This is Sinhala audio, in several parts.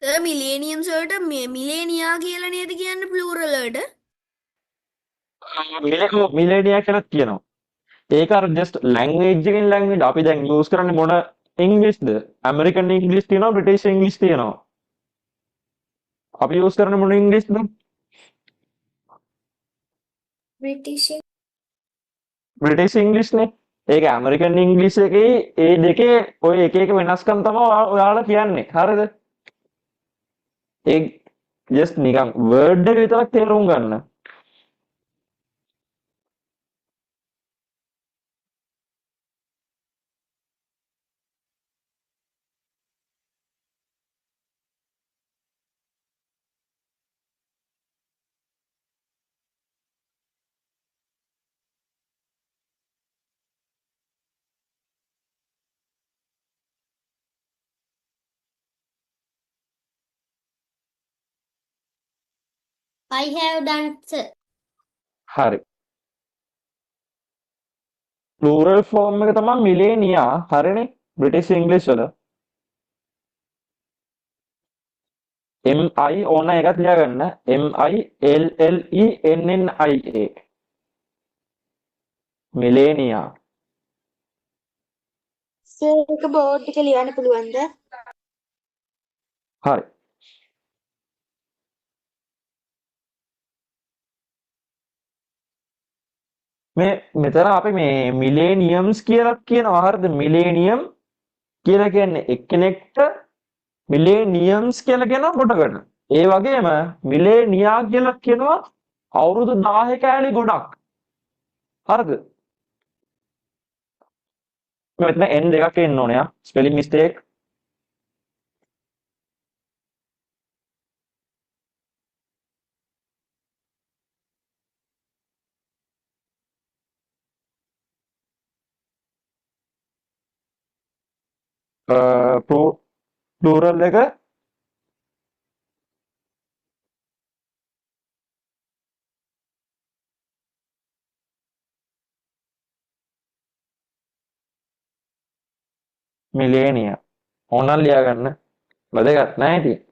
මිලේනියම්ස් වලට මිලේනියා කියලා නේද කියන්නේ ප්ලූරල් වලට? මිලේනියා කියලා කියනවා. ඒක අර ජස්ට් ලැන්ග්වේජ් එකෙන් ලැන්ග්වේජ් අපි දැන් යූස් කරන්නේ මොන ඉංග්‍රීසිද? ඇමරිකන් ඉංග්‍රීසි තියෙනවා, බ්‍රිටිෂ් ඉංග්‍රීසි තියෙනවා. අපි යූස් කරන්නේ මොන ඉංග්‍රීසිද? British British ඉංග්‍රීසිනේ. ඒක ඇමරිකන් ඉංග්‍රීසි එකේ ඒ දෙකේ ඔය එක එක වෙනස්කම් තමයි ඔයාලා කියන්නේ. හරිද? ඒ ජස්ට් නිකන් වර්ඩ් එක විතරක් තේරුම් ගන්න. I have done sir. හරි. ප්ලූරල් ෆෝම් එක තමයි මිලේනියා. හරිනේ? බ්‍රිටිෂ් ඉංග්‍රීසි වල. MI ඕන එකක් ලියාගන්න. MILLENNIA. මිලේනියා. ඒක බෝඩ් එක ලියන්න පුළුවන්ද? හරි. මෙතන අපි මේ මිලේනියම්ස් කියලා කියනවා. හරිද? මිලේනියම් කියලා කියන්නේ එක්කෙනෙක්ට, මිලේනියම්ස් කියලා කියනවා ගොඩකට. ඒ වගේම මිලේනියා කියලා කියනවා අවුරුදු 1000 කෑලි ගොඩක්. හරිද? මෙතන n දෙකක් එන්න ඕනේ. Spelling mistake. ප්ලූරල් එක මිලේනියා. ඕනනම් ලියාගන්න. වැදගත් නෑ ඉතින්.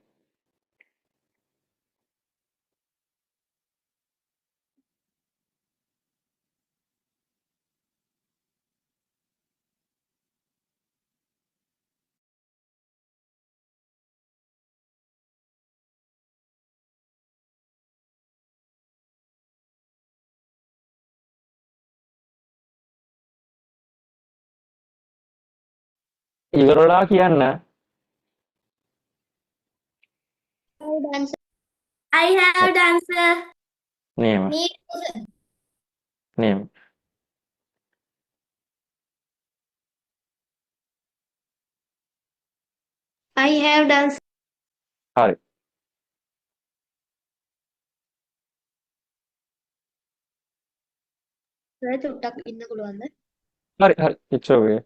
ඉවරලා කියන්න. I have done sir. නියම. Me too, sir. නියම. I have done හරි. සර් චුට්ටක් ඉන්න පුළුවන්ද? හරි හරි. it's okay.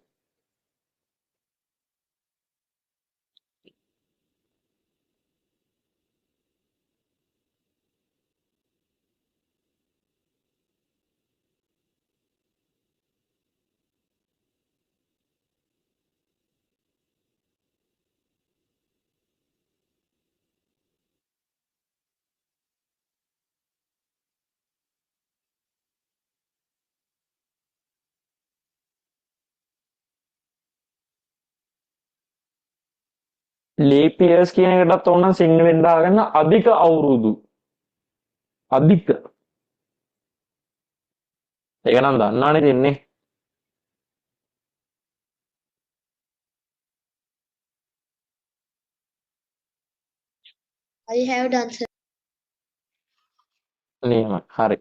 ලීප් ඉයර්ස් කියන එකටත් ඕනනම් සිංහලෙන් දාගන්න අධික අවුරුදු. අධික. ඒක නම් දන්නවනේ තින්නේ. I have done sir. නියමයි. හරි.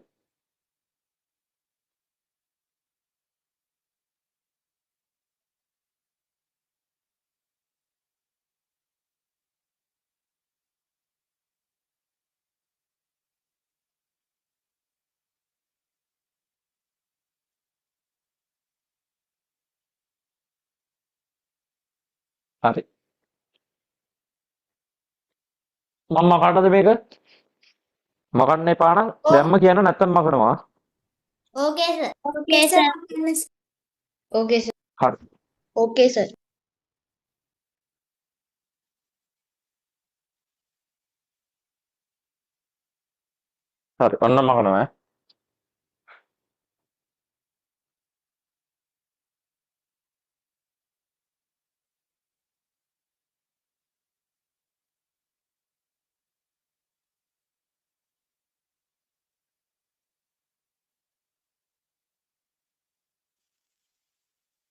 හරි. මම මකන්නද මේක? මකන්න එපා නම් දැම්ම කියන්න නැත්තම් මකනවා. Okay sir. Okay sir. Okay sir. හරි. Okay sir. හරි ඔන්න මම කරනවා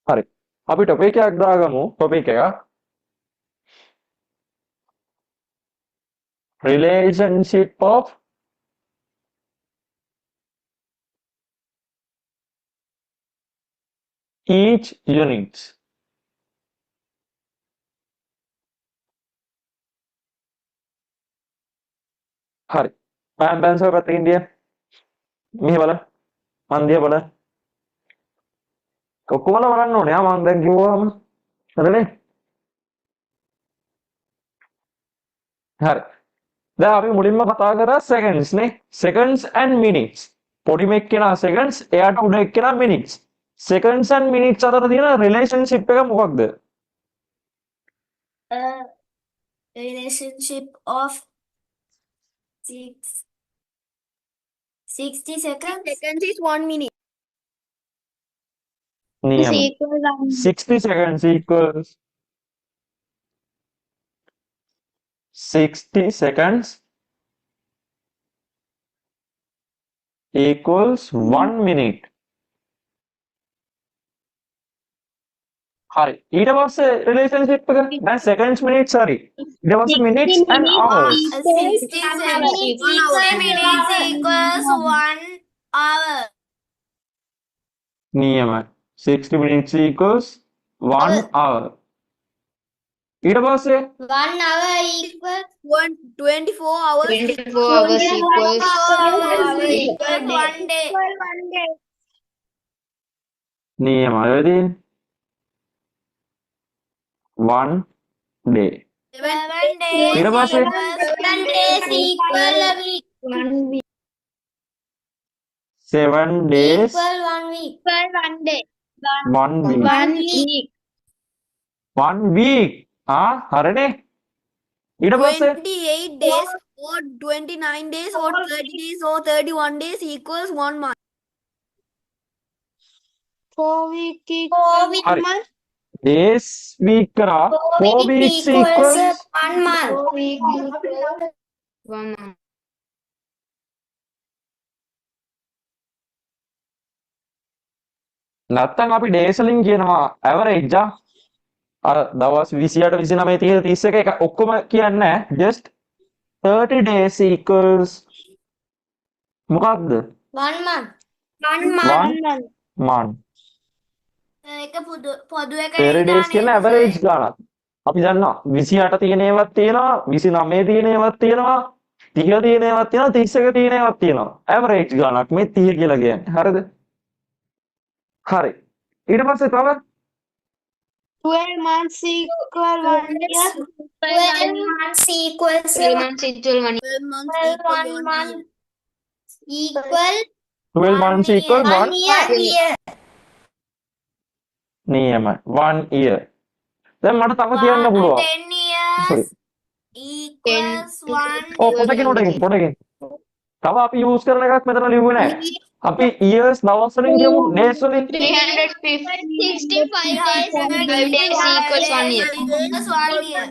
හරි අපි ටොපික් එකක් දාගමු ටොපික් එක relationship of each units හරි මම බැන්සර් පැත්තකින් දිය මෙහෙ බලන්න මන් දිහා බලන්න ඔක්කොමලා බලන්න ඕනේ මම දැන් කිව්වම හරිනේ හරි දැන් අපි මුලින්ම කතා කරා seconds නේ seconds and minutes පොඩි මෙක් කෙනා seconds එයාට උඩ එක්කෙනා minutes seconds and minutes අතර තියෙන relationship එක මොකක්ද relationship of 60 seconds is 1 minute. Is නියම equal 60 seconds equals 60 seconds equals 1 minute හරි ඊට පස්සේ relationship එක දැන් seconds minutes හරි ඊට පස්සේ minutes and hours 60 seconds equal minutes equals 1 hour. නියමයි 60 minutes equals 1 hour ඊට පස්සේ 1 hour equal 24 hours 24 hours equals 1 day. නියමයි ඔය තියෙන්නේ 1 day 7 days ඊට පස්සේ 7 days equal a week. 7 days 1 week. 1 day. 1 week 1 week. 1 week හරිනේ ඊට පස්සේ 28 days or 29 days or 30 days or 31 days equals 1 month. 4 week equal හරි days week කරා 4 weeks equals 1 month. 4 week equal 1 month. නැත්තම් අපි days වලින් කියනවා average අර දවස් 28 29 30 31 එක ඔක්කොම කියන්නේ නැහැ just 30 days equals මොකක්ද 1 month. 1 month ඒක පොදු එක 30 days කියන average ගානක් අපි දන්නවා 28 තියෙන ඒවාත් තියෙනවා 29 තියෙන ඒවාත් තියෙනවා 30 තියෙන ඒවාත් තියෙනවා 31 තියෙන ඒවාත් තියෙනවා average ගානක් මේ 30 කියලා කියන්නේ හරිද හරි ඊට පස්සේ තව 12 months equal 1 year. 12 months equals 1 12 months equal 1 month equal 12 months equal 1 year. නියමයි 1 year දැන් මට තව කියන්න පුළුවන් 10 years equals 1 ඔව් පොඩකින් තව අපි use කරන එකක් මෙතන ලිව්වේ නැහැ අපි years දවස් වලින් කියමු days වලින් 365 days. 5 days equals 1 year.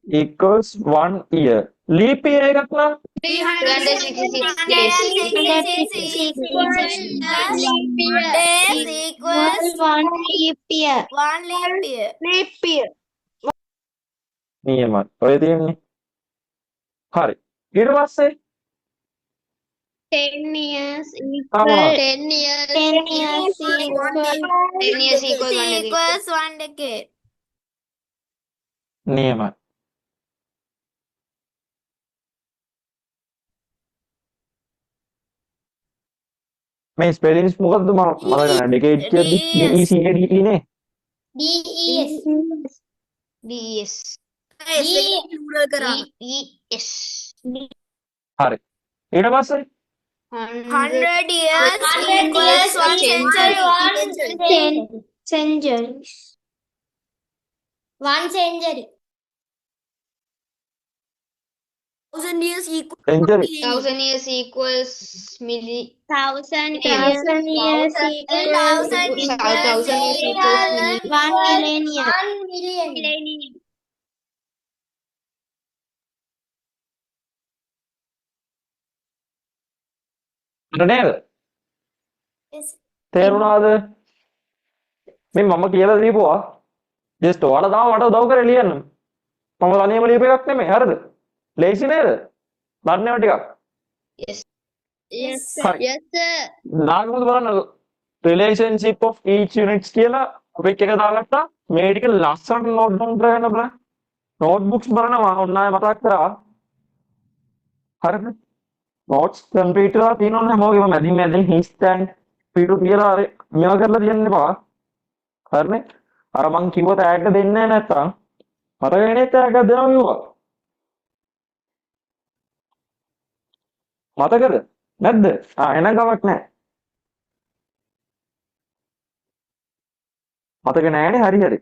equals 1 year leap year එකක් නම් 366 days. days equals 1 leap year. 1 leap year. නියමයි ඔය තියෙන්නේ හරි ඊට පස්සේ 10 years Ah. equal 10 years. 10 years equal 10 years equal 1 decade. equals 1 decade. නියමයි මේ ස්පෙලිංස් මොකද්ද මම ඩෙකේඩ් කියද්දි DECADE නේ DES. DES. plural කරා. DES. හරි ඊට පස්සේ 100 years equals 1 century. One century. 1000 years equals Century. millennium. 1000 years equals 1000 million. years equals 1000 years equals million. 1 millennium. 1 million. Millennium. හරි නේද? Yes. තේරුණාද? මේ මම කියලා දීපුවා. ජස්ට් ඔයාලා තාම මට උදව් කරේ ලියන්න. මම තනියම ලියපු එකක් නෙමෙයි. හරිද? ලේසි නේද? දන්නේව ටිකක්. Yes. Yes, හරි. yes, sir. නාගමුද බලන්න relationship of each units කියලා අපි එක දාගත්තා. මේ ටික ලස්සනට නෝට් ඩවුන් කරගෙන බලන්න. නෝට්බුක්ස් බලනවා ඔන්න ආයෙ මතක් කරා. හරිද? නෝට්ස් කම්ප්ලීට් කරලා තියෙනවනේ හැමෝගෙම මැදින් හිස්ටැන් පිටු කියලා අර මේවා කරලා තියන්න එපා. හරිනේ? අර මං කිව්ව තෑග්ග දෙන්නේ නැත්තම් මට වෙනේ තෑග්ගක් දෙනවා කිව්වා. මතකද? නැද්ද? එහෙනම් කමක් නැහැ. මතක නැහැනේ හරි හරි.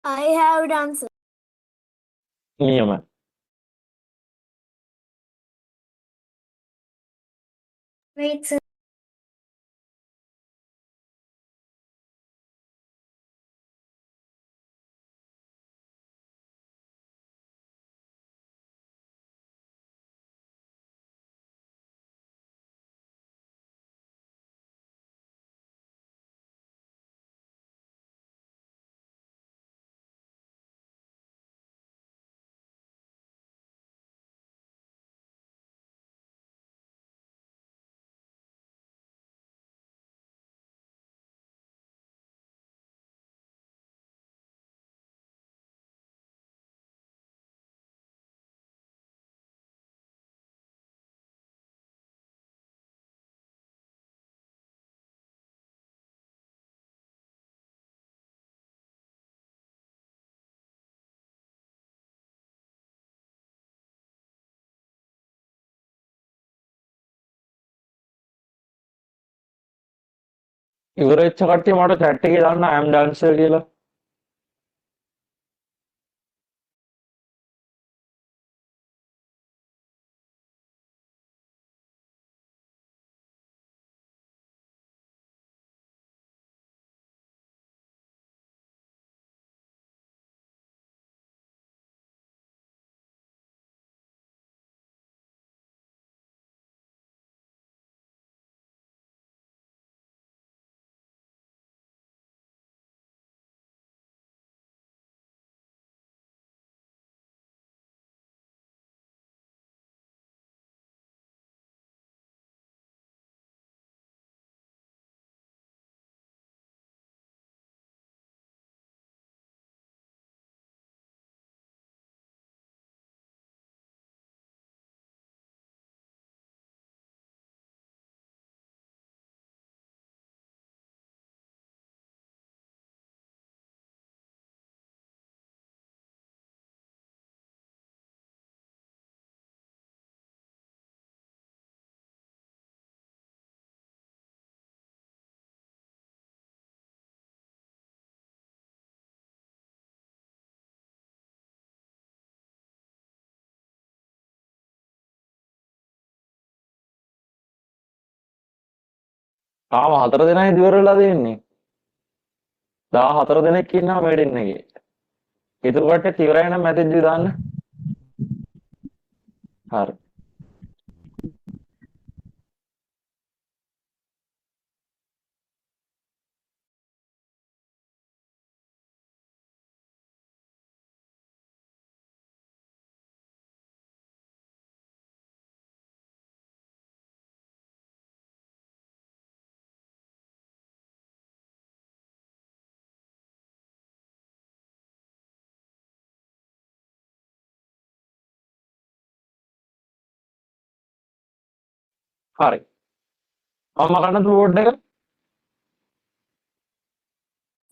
I have done, sir. නියමයි. Wait, sir. ඉවර වෙච්ච කට්ටිය මට chat එකේ දාන්න I am dancer කියලා. තාම 4 දෙනා ඉදිරිය වෙලා තියෙන්නේ. 14 දෙනෙක් ඉන්නවා මීටින් එකේ. ඉතුරු කට්ටිය ඉවරයි නම් මැසේජ් එක දාන්න. හරි. හරි. මම ගන්න බෝඩ් එක.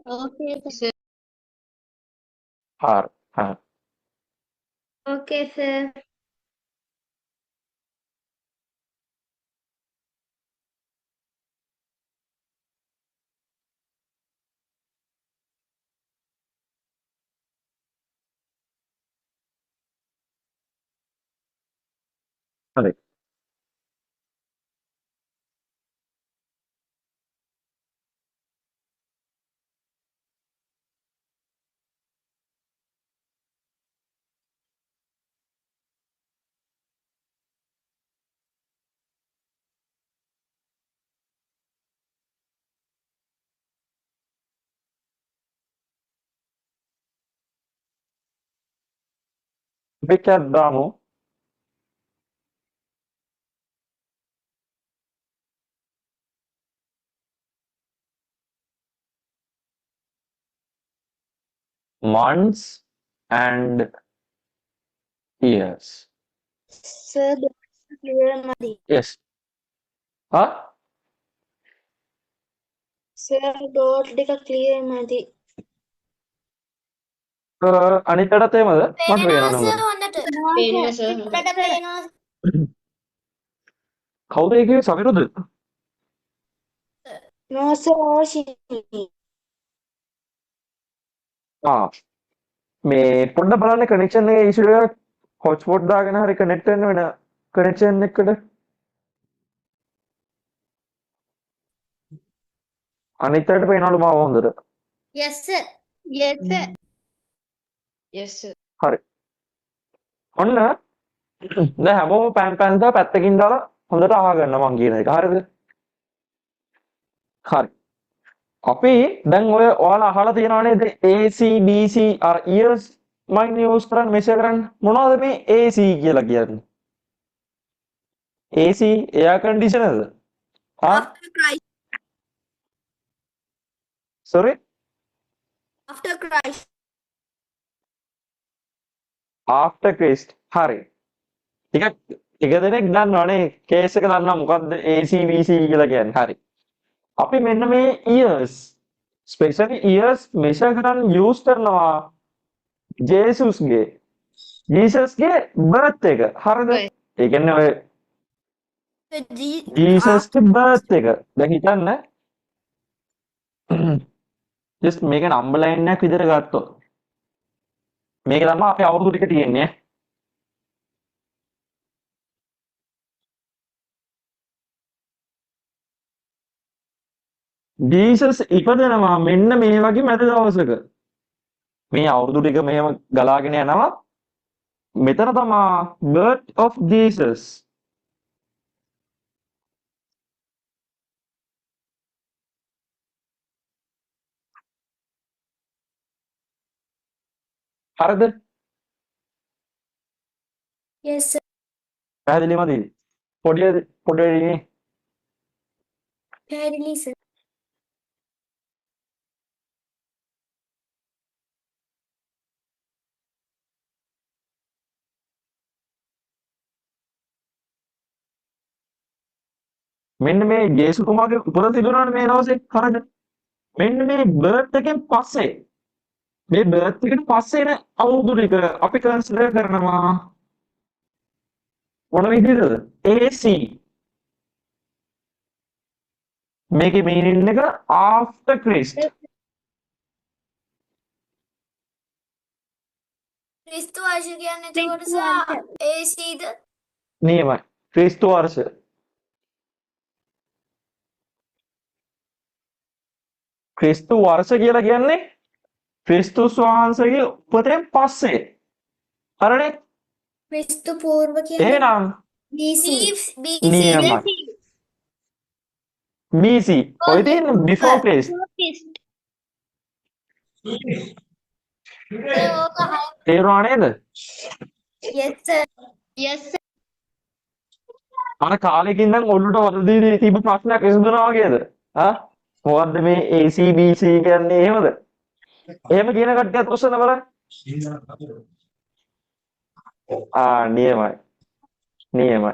Okay, sir. හරි. හරි. Okay, sir. හරි. අපි chat දාමු. months and years. Sir, clear madi. Yes. හා Sir, dot ටික clear මදි. අනිත්තටත් එහෙමද? මට පේනවා පේනවා සර් නේද? හොඳට. පේනවා sir. මට පේනවා. කවුද ඒකේ සමිරුද? No, sir, Oshini. මේ පොඩ්ඩක් බලන්න කනෙක්ෂන් එකේ ඉෂුව එකක් හොට්ස්පොට් දාගෙන හරි කනෙක්ට් වෙන්න වෙන කනෙක්ෂන් එකකට. අනිත්තට පේනවලු මාව හොඳට. Yes sir. Yes, sir. Yes, sir. හරි. ඔන්න දැන් හැමෝම පැන්දා පැත්තකින් දාලා හොඳට අහගන්න මං කියන එක. හරිද? හරි. අපි දැන් ඔයාලා අහලා තියෙනවා නේද AC DC අර ears මයින් යූස් කරන් මෙෂර් කරන් මොනවද මේ AC කියලා කියන්නේ? AC air conditionerද? After Christ. sorry After Christ. after Christ. හරි. ටික දෙනෙක් දන්නවනේ කේස් එක දන්නවා මොකද්ද AC BC කියලා කියන්නේ. හරි. අපි මෙන්න මේ ears ස්පෙෂලි ears මෙෂර් කරන් යූස් කරනවා ජේසුස්ගේ ජීසස්ගේ බර්ත් එක. හරිද? ඒ කියන්නේ ඔය The ජීසස්ගේ බර්ත් එක. දැන් හිතන්න just මේක නම්බර් ලයින් එකක් විදිහට ගත්තොත් මේක තමයි අපේ අවුරුදු ටික තියෙන්නේ. ජීසස් ඉපදෙනවා මෙන්න මේ වගේ මැද දවසක. මේ අවුරුදු ටික මෙහෙම ගලාගෙන යනවා. මෙතන තමයි birth of Jesus. හරිද? Yes sir. පැහැදිලිමද? පොඩි පැහැදිලි sir. මෙන්න මේ ජේසුතුමාගේ උපත තිබුණානේ මේ දවසේ. හරිද? මෙන්න මේ බර්ත් එකෙන් පස්සේ මේ බර්ත් එකට පස්සේ එන අවුරුදු ටික අපි කන්සිඩර් කරනවා මොන විදිහටද? AC. මේකේ මීනින් එක after Christ. ක්‍රිස්තු වර්ෂ කියන්නේ එතකොට සර් AC ද? නියමයි. ක්‍රිස්තු වර්ෂ. ක්‍රිස්තු වර්ෂ කියලා කියන්නේ ක්‍රිස්තුස් වහන්සේගේ උපතෙන් පස්සේ. හරිනේ? ක්‍රිස්තු පූර්ව කියන්නේ එහෙනම් BC. නියමයි. BC. කොයි තියෙන්නේ? Before Christ. තේරුණා නේද? Yes sir. Yes, sir. අර කාලෙකින් නම් ඔළුවට වලදී තිබ්බ ප්‍රශ්නයක් විසඳනවා වගේද? හා? මොකද්ද මේ AC BC කියන්නේ එහෙමද? එහෙම කියන කට්ටියත් උස්සන බලන්න. නියමයි. නියමයි.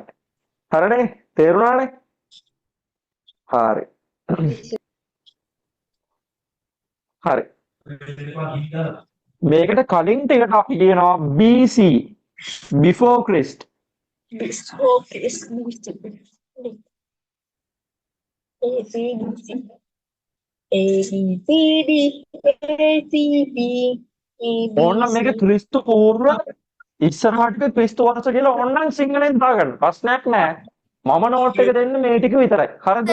හරිනේ? තේරුණානේ? හරි. හරි. මේකට කලින් ටිකට අපි කියනවා BC before Christ. ඕන්න මේක ක්‍රිස්තු පූර්ව ඉස්සරහට ක්‍රිස්තු වර්ෂ කියලා ඕන්නම් සිංහලෙන් දාගන්න. ප්‍රශ්නයක් නෑ. මම නෝට් එක දෙන්න මේ ටික විතරයි. හරිද?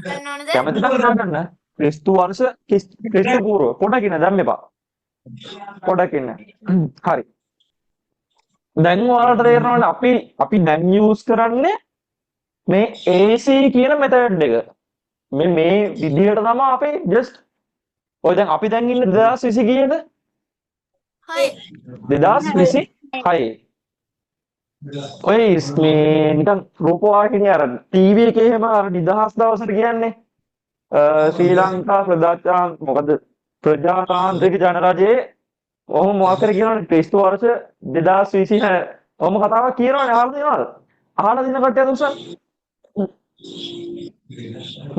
ගන්න ඕනද? කැමති නම් දාගන්න. ක්‍රිස්තු වර්ෂ ක්‍රිස්තු පූර්ව පොඩකින් දැම්ම එපා. පොඩකින්. හරි. දැන් ඔයාලට තේරෙනවනේ අපි දැන් යූස් කරන්නේ මේ AC කියන මෙතඩ් එක. මේ විදිහට තමයි අපි ජස්ට් ඔය දැන් අපි දැන් ඉන්නේ 2020 කීයද? 2026. ඔය මේ නිකන් රූපවාහිනිය අර ටීවී එකේ එහෙම අර නිදහස් දවසට කියන්නේ ශ්‍රී ලංකා ප්‍රජාතාන්ත්‍රික ජනරජයේ ඔහොම මොකක් කර කියනවනේ ක්‍රිස්තු වර්ෂ 2026 ඔහොම කතාවක් කියනවනේ අහලා තියෙනවද? අහලා දින කට්ටිය උසන්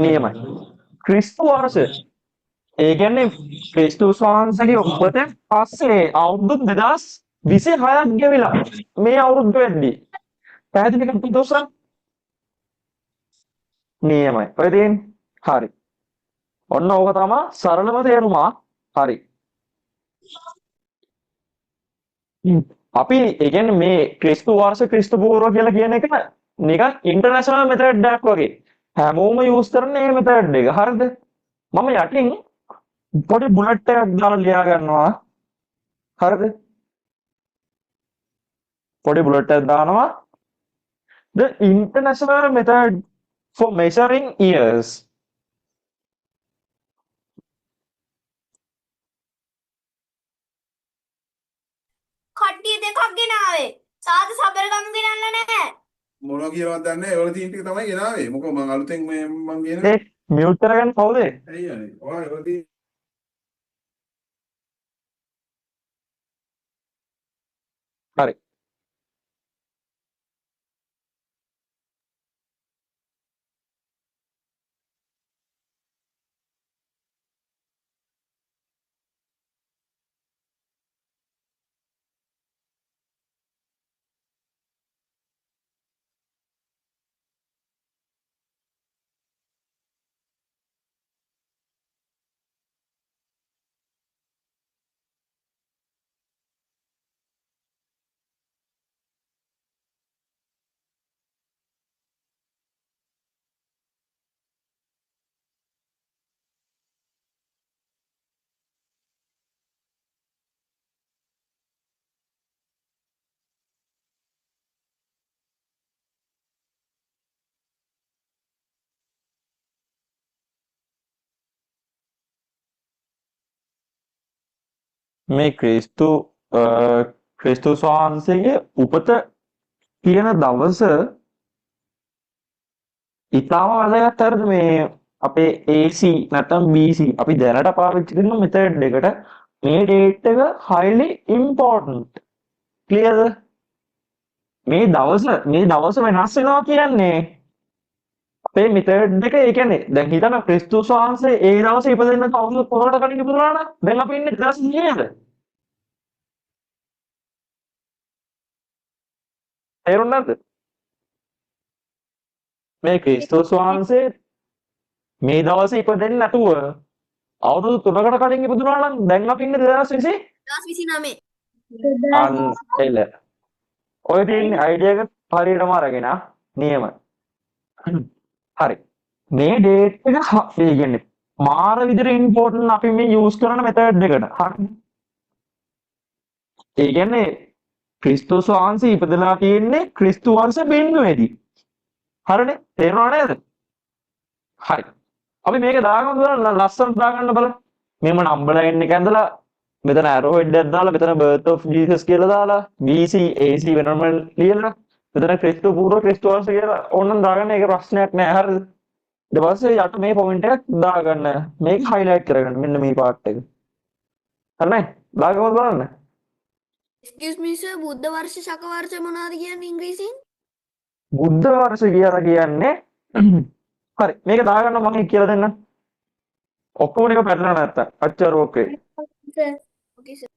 නියමයි. ක්‍රිස්තු වර්ෂ ඒ කියන්නේ ක්‍රිස්තුස් වහන්සේගේ උපතෙන් පස්සේ අවුරුදු 2026ක් ගෙවිලා මේ අවුරුද්ද වෙද්දී පැහැදිලි කට්ටිය උසන් නියමයි. ඔය දෙන්නේ හරි. ඔන්න ඕක තමයි සරලම තේරුම. හරි. අපි ඒ කියන්නේ මේ ක්‍රිස්තු වර්ෂ ක්‍රිස්තු පූර්ව කියලා කියන එක නිකන් ඉන්ටර්නැෂනල් මෙතඩ් එකක් වගේ. හැමෝම යූස් කරන මේ මෙතඩ් එක. හරිද? මම යටින් පොඩි බුලට් එකක් දාලා ලියා ගන්නවා. හරිද? පොඩි බුලට් එකක් දානවා. The international method for measuring years. කට්ටිය දෙකක් ගෙනාවේ. සාද සබර ගමු ගෙනල්ලා නැහැ. මොනවා කියනවද දන්නේ නැහැ. ඒවල තියෙන ටික තමයි ගෙනාවේ. මොකද මම අලුතෙන් මම කියන ඒ මියුට් කරගන්න කවුද? ඇයි යන්නේ? ඔයා ඒවල තියෙන හරි. මේ ක්‍රිස්තුස් වහන්සේගේ උපත කියන දවස ඉතාම වැදගත්. හරිද? මේ අපේ AC නැත්නම් BC අපි දැනට පාවිච්චි කරන මෙතඩ් එකට මේ ඩේට් එක highly important. clearද? මේ දවස වෙනස් වෙනවා කියන්නේ අපේ මෙතඩ් එක. ඒ කියන්නේ දැන් හිතන්න ක්‍රිස්තුස් වහන්සේ ඒ දවසේ ඉපදෙන්න කවුරුද කොහොමද කලින් ඉපදුනා නම් දැන් අපි ඉන්නේ 2009ද? තේරුණාද නැද්ද? මේ ක්‍රිස්තුස් වහන්සේ මේ දවසේ ඉපදෙන්නේ නැතුව අවුරුදු 3කට කලින් ඉපදුනා නම් දැන් අපි ඉන්නේ 2020 2029. අන්න එල. ඔය තියෙන අයිඩියා එක හරියටම අරගෙන නියමයි. හරි. මේ ඩේට් එක ඒ කියන්නේ මාර විදිහට ඉම්පෝර්ටන්ට් අපි මේ යූස් කරන මෙතඩ් එකට. හරි. ඒ කියන්නේ ක්‍රිස්තුස් වහන්සේ ඉපදලා තියෙන්නේ ක්‍රිස්තු වංශ බිඳුවේදී. හරිනේ? තේරුණා නේද? හරි. අපි මේක දාගමු බලන්න ලස්සනට දාගන්න බලන්න. මෙහෙම නම්බර් ලයින් එක ඇඳලා මෙතන ඇරෝ හෙඩ් එකක් දාලා මෙතන birth of Jesus කියලා දාලා BC AC වෙනම ලියලා මෙතන ක්‍රිස්තු පූර්ව ක්‍රිස්තු වංශ කියලා ඕනනම් දාගන්න ඒක ප්‍රශ්නයක් නෑ හරිද? ඊට පස්සේ යට මේ පොයින්ට් එකක් දාගන්න. මේක highlight කරගන්න මෙන්න මේ part එක. හරිනේ? දාගමු බලන්න. Excuse me sir, බුද්ධ වර්ෂ ශක වර්ෂ මොනවද කියන්නේ ඉංග්‍රීසියෙන්? බුද්ධ වර්ෂ කියලා කියන්නේ හරි මේක දාගන්න මම කියලා දෙන්නම්. ඔක්කොම ටික පැටලෙලා නැත්තම් අච්චර ඕකේ. Sir. Okay sir.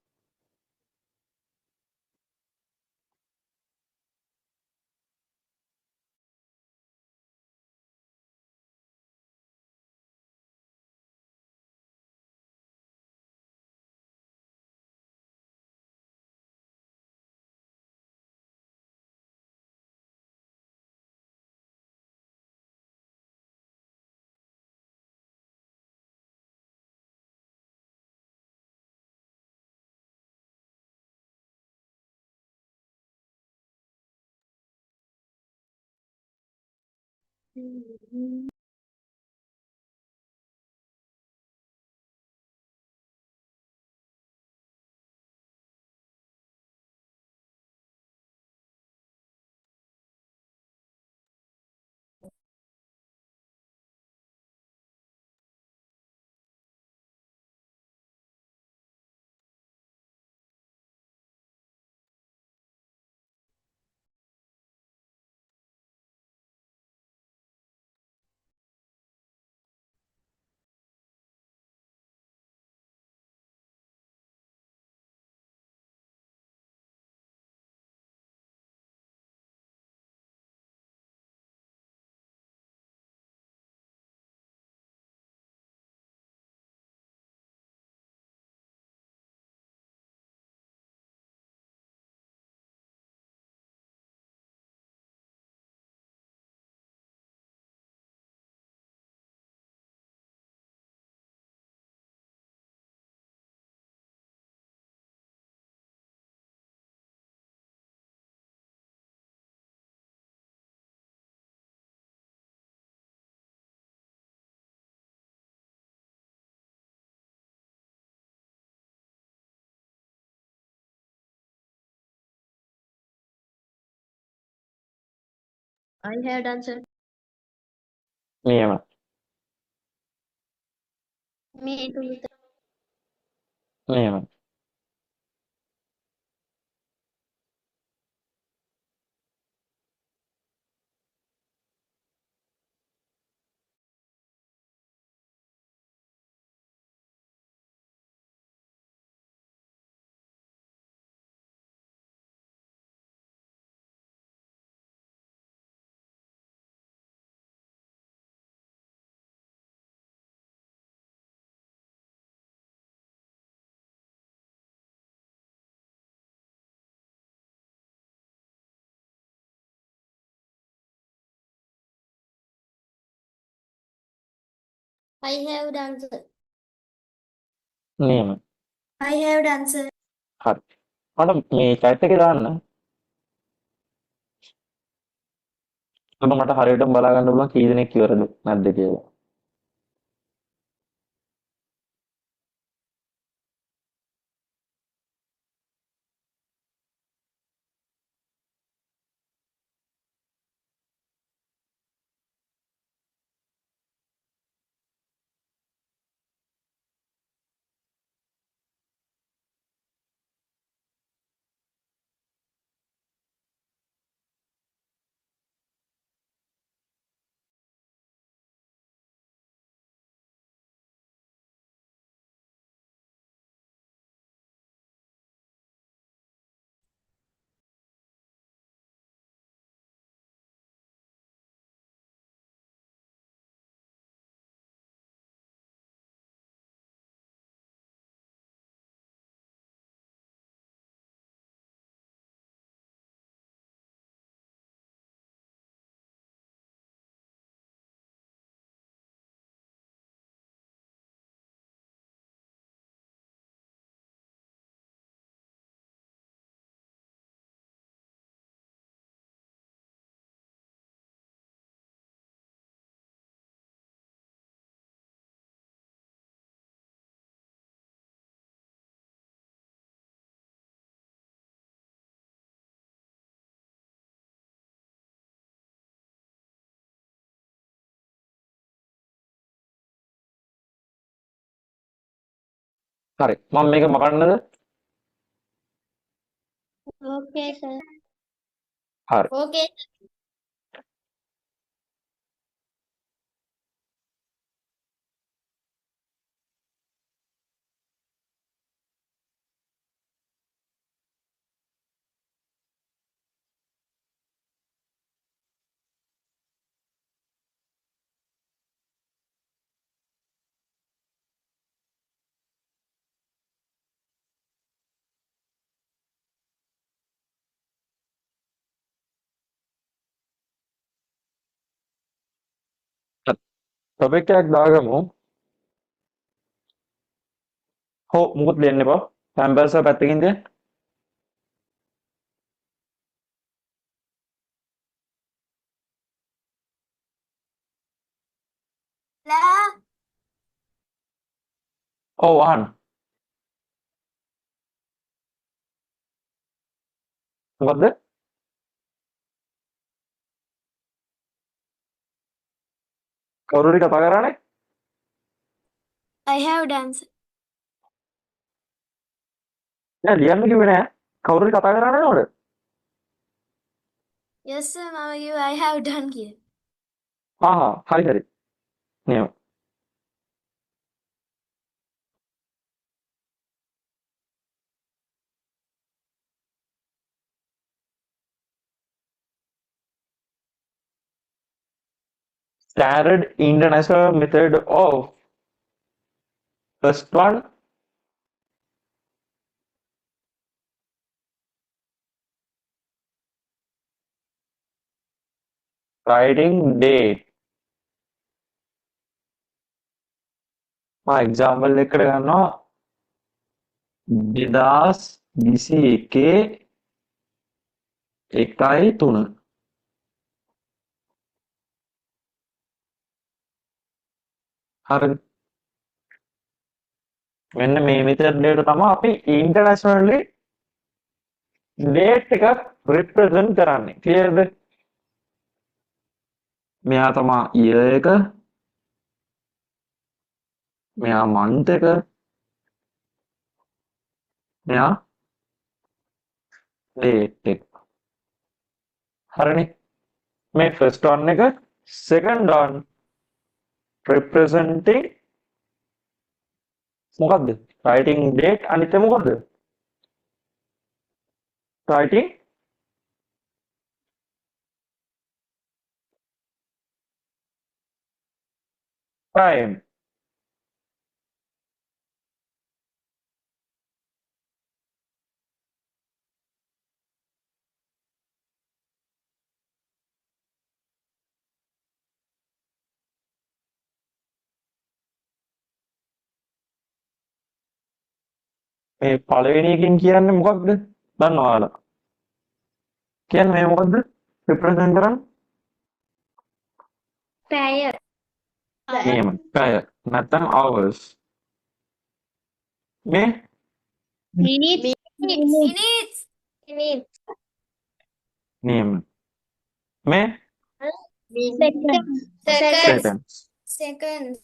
I have done, sir. නියම. Me too. නියම. I have done, sir. නියම. I have done sir. හරි. මට මේ chat එකේ දාන්න. ඔබ මට හරියටම බලා ගන්න පුළුවන් කී දෙනෙක් ඉවරද නැද්ද කියලා. හරි. මම මේක මකන්නද? Okay, sir. හරි. ඕකේ. ටොපික් එකක් දාගමු. හෝ මුකුත් ලියන්න එපා. පැම්පර්ස් එක පැත්තකින් තියන්න. ලෑ. ඔව් අහන්න. මොකද්ද? කවුරු හරි කතා කරානේ? I have dance. නෑ ලියන්න කිව්වේ නෑ. කවුරු හරි කතා කරා නේද? Yes sir මම කිව්වා I have done කියලා. හරි හරි. නියම. Standard international method of first one writing date. Example එකකට ගන්නවා 2021 1/3 හරිද? මෙන්න මේ මෙතඩ් එකට තමයි අපි ඉන්ටර්නැෂනලි ඩේට් එකක් රිප්‍රසන්ට් කරන්නේ. ක්ලියර්ද? මෙයා තමයි ඉයර් එක, මෙයා මන්ත් එක, මෙයා ඩේට් එක. හරිනේ? මේ ෆස්ට් one එක සෙකන්ඩ් one representing මොකද්ද? writing date අනිත් එක මොකද්ද? writing time. මේ පළවෙනි එකෙන් කියන්නේ මොකක්ද? දන්නවද ඔයාලා? කියන්නේ මේ මොකද්ද? represent කරන්නේ? පැය. නියම. පැය. නැත්නම් hours. මේ Minutes. Minutes. Minutes. නියම. මේ Seconds. seconds. Seconds.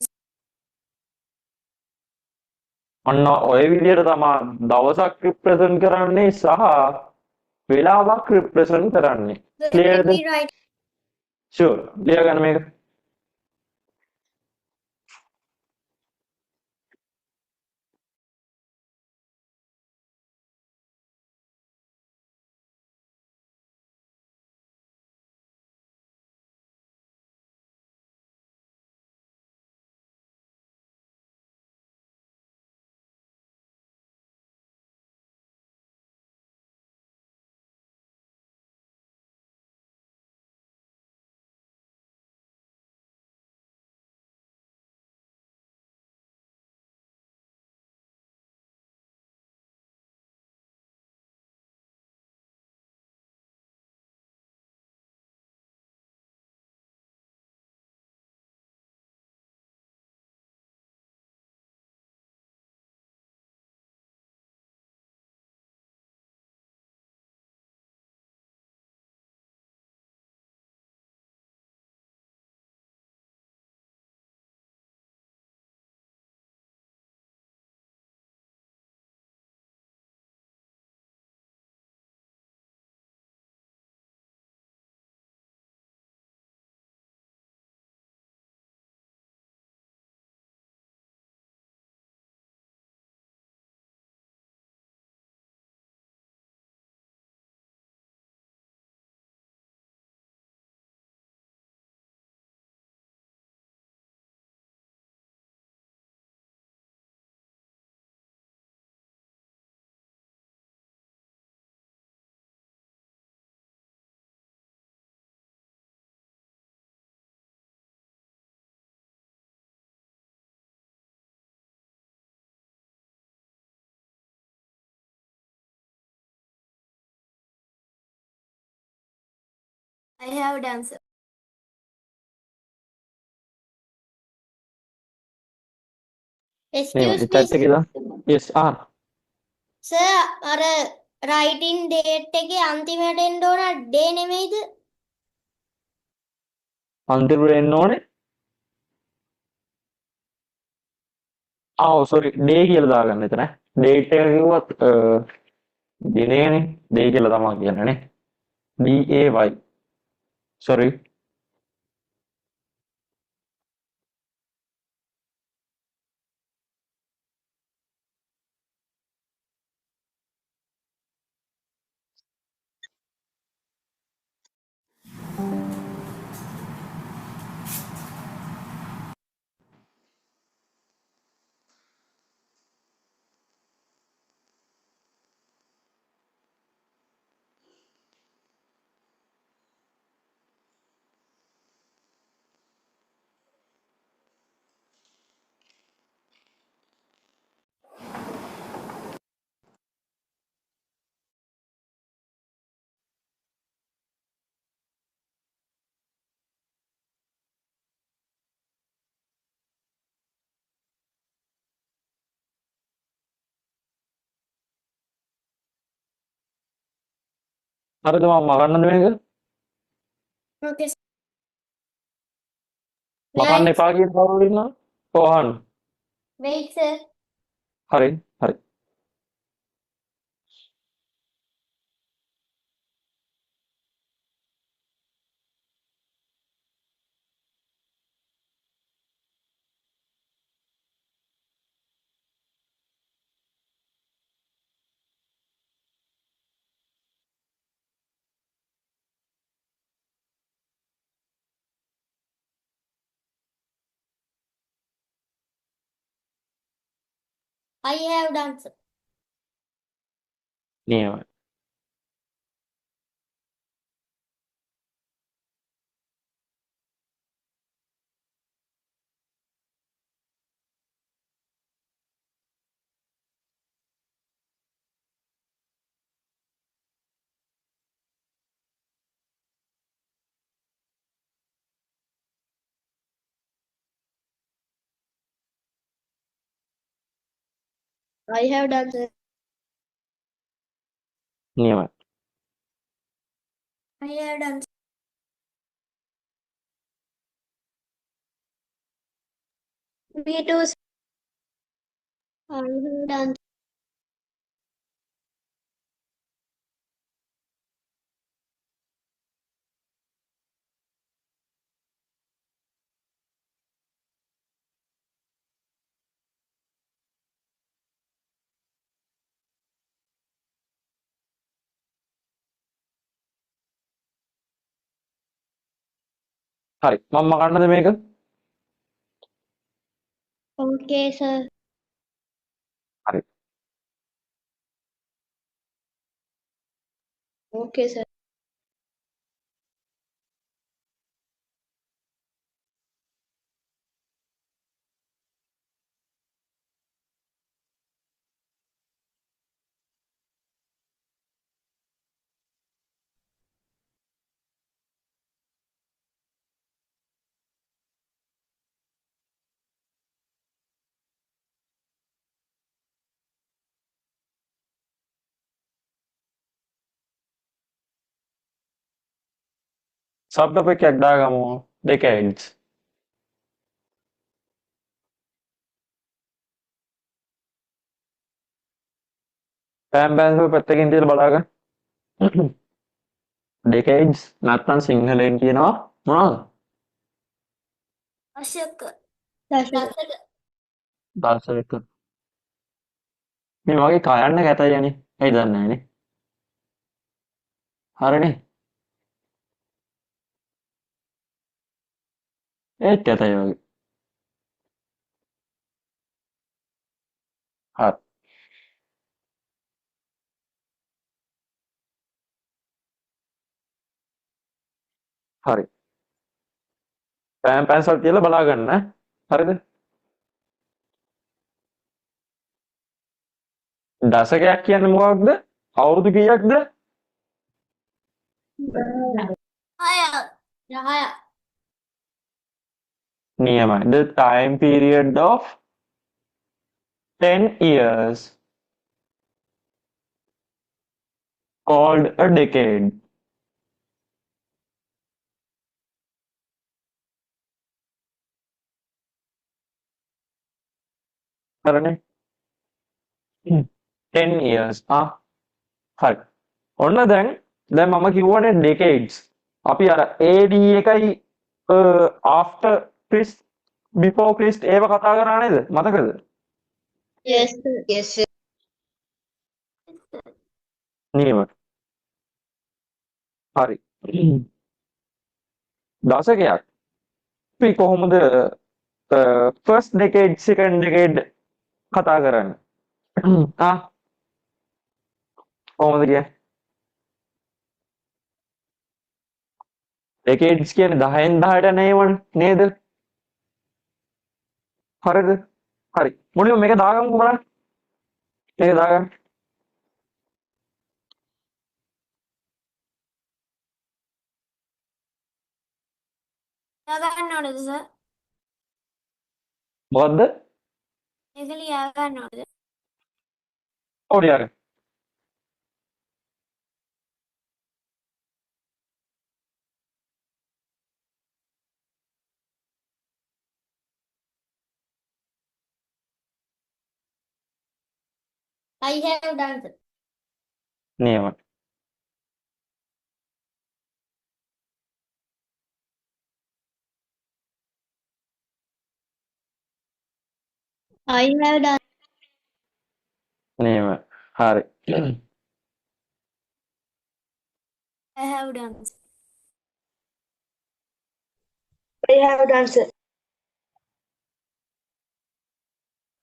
ඔන්න ඔය විදිහට තමයි දවසක් represent කරන්නේ සහ වෙලාවක් represent කරන්නේ. Clearද? Right. Sure. ලියගන්න මේක. I have done, sir. Excuse me, chat එකේ දාන්න. yes sir. අර writing date එකේ අන්තිමට එන්න ඕන day නෙමෙයිද? අන්තිමට එන්න ඕනේ. sorry day කියලා දාගන්න එතන. date එක කිව්වත් දිනේනේ day කියලා තමයි කියන්නේ නේ. day sorry හරිද මම මගන්නද මේක? Okay. මකන්න එපා කියන කවුරුද ඉන්නවද? ඔව් අහන්න. Wait, sir. හරි හරි. I have done, sir. නියමයි. I have done, sir. නියමයි. I have done. Me too, sir. I have done. හරි මම මකන්නද මේක? Okay, sir. හරි. Okay, sir. සබ් ටොපික් එකක් දාගමු. decades. පෑන් බෑන්සෝ පැත්තකින් තියලා බලගන්න. decades නැත්තම් සිංහලෙන් කියනවා මොනවද? දශක. දශක. දශක. මේ වගේ කයන්න කැතයි යන්නේ. ඇයි දන්නේ නැහනේ. හරිනේ. ඒත් කැතයි වගේ. හරි. හරි. පෑන් පැන්සල් තියලා බලා ගන්න ඈ. හරිද? දශකයක් කියන්නේ මොකක්ද? අවුරුදු කීයක්ද? 6. 10ක්. නියමයි. The time period of 10 years called a decade. හරිනේ. 10 years. හරි. ඔන්න දැන් මම කිව්වනේ decades. අපි අර AD එකයි after Christ before Christ ඒව කතා කරා නේද? මතකද? Yes, sir. yes sir. නියමයි. හරි. දශකයක්. අපි කොහොමද first decade second decade කතා කරන්නේ? කොහොමද කියන්නේ? decades කියන්නේ 10න් 10ට නේවනේ නේද? හරිද? හරි. මුලින්ම මේක දාගමුකෝ බලන්න. මේක දාගන්න. ලියා ගන්න ඕනද සර්? මොකද්ද? මේක ලියා ගන්න ඕනද? ඔව් ලියාගන්න. I have done, sir. නියමයි. I have done. නියමයි. හරි. I have done. I have done, sir.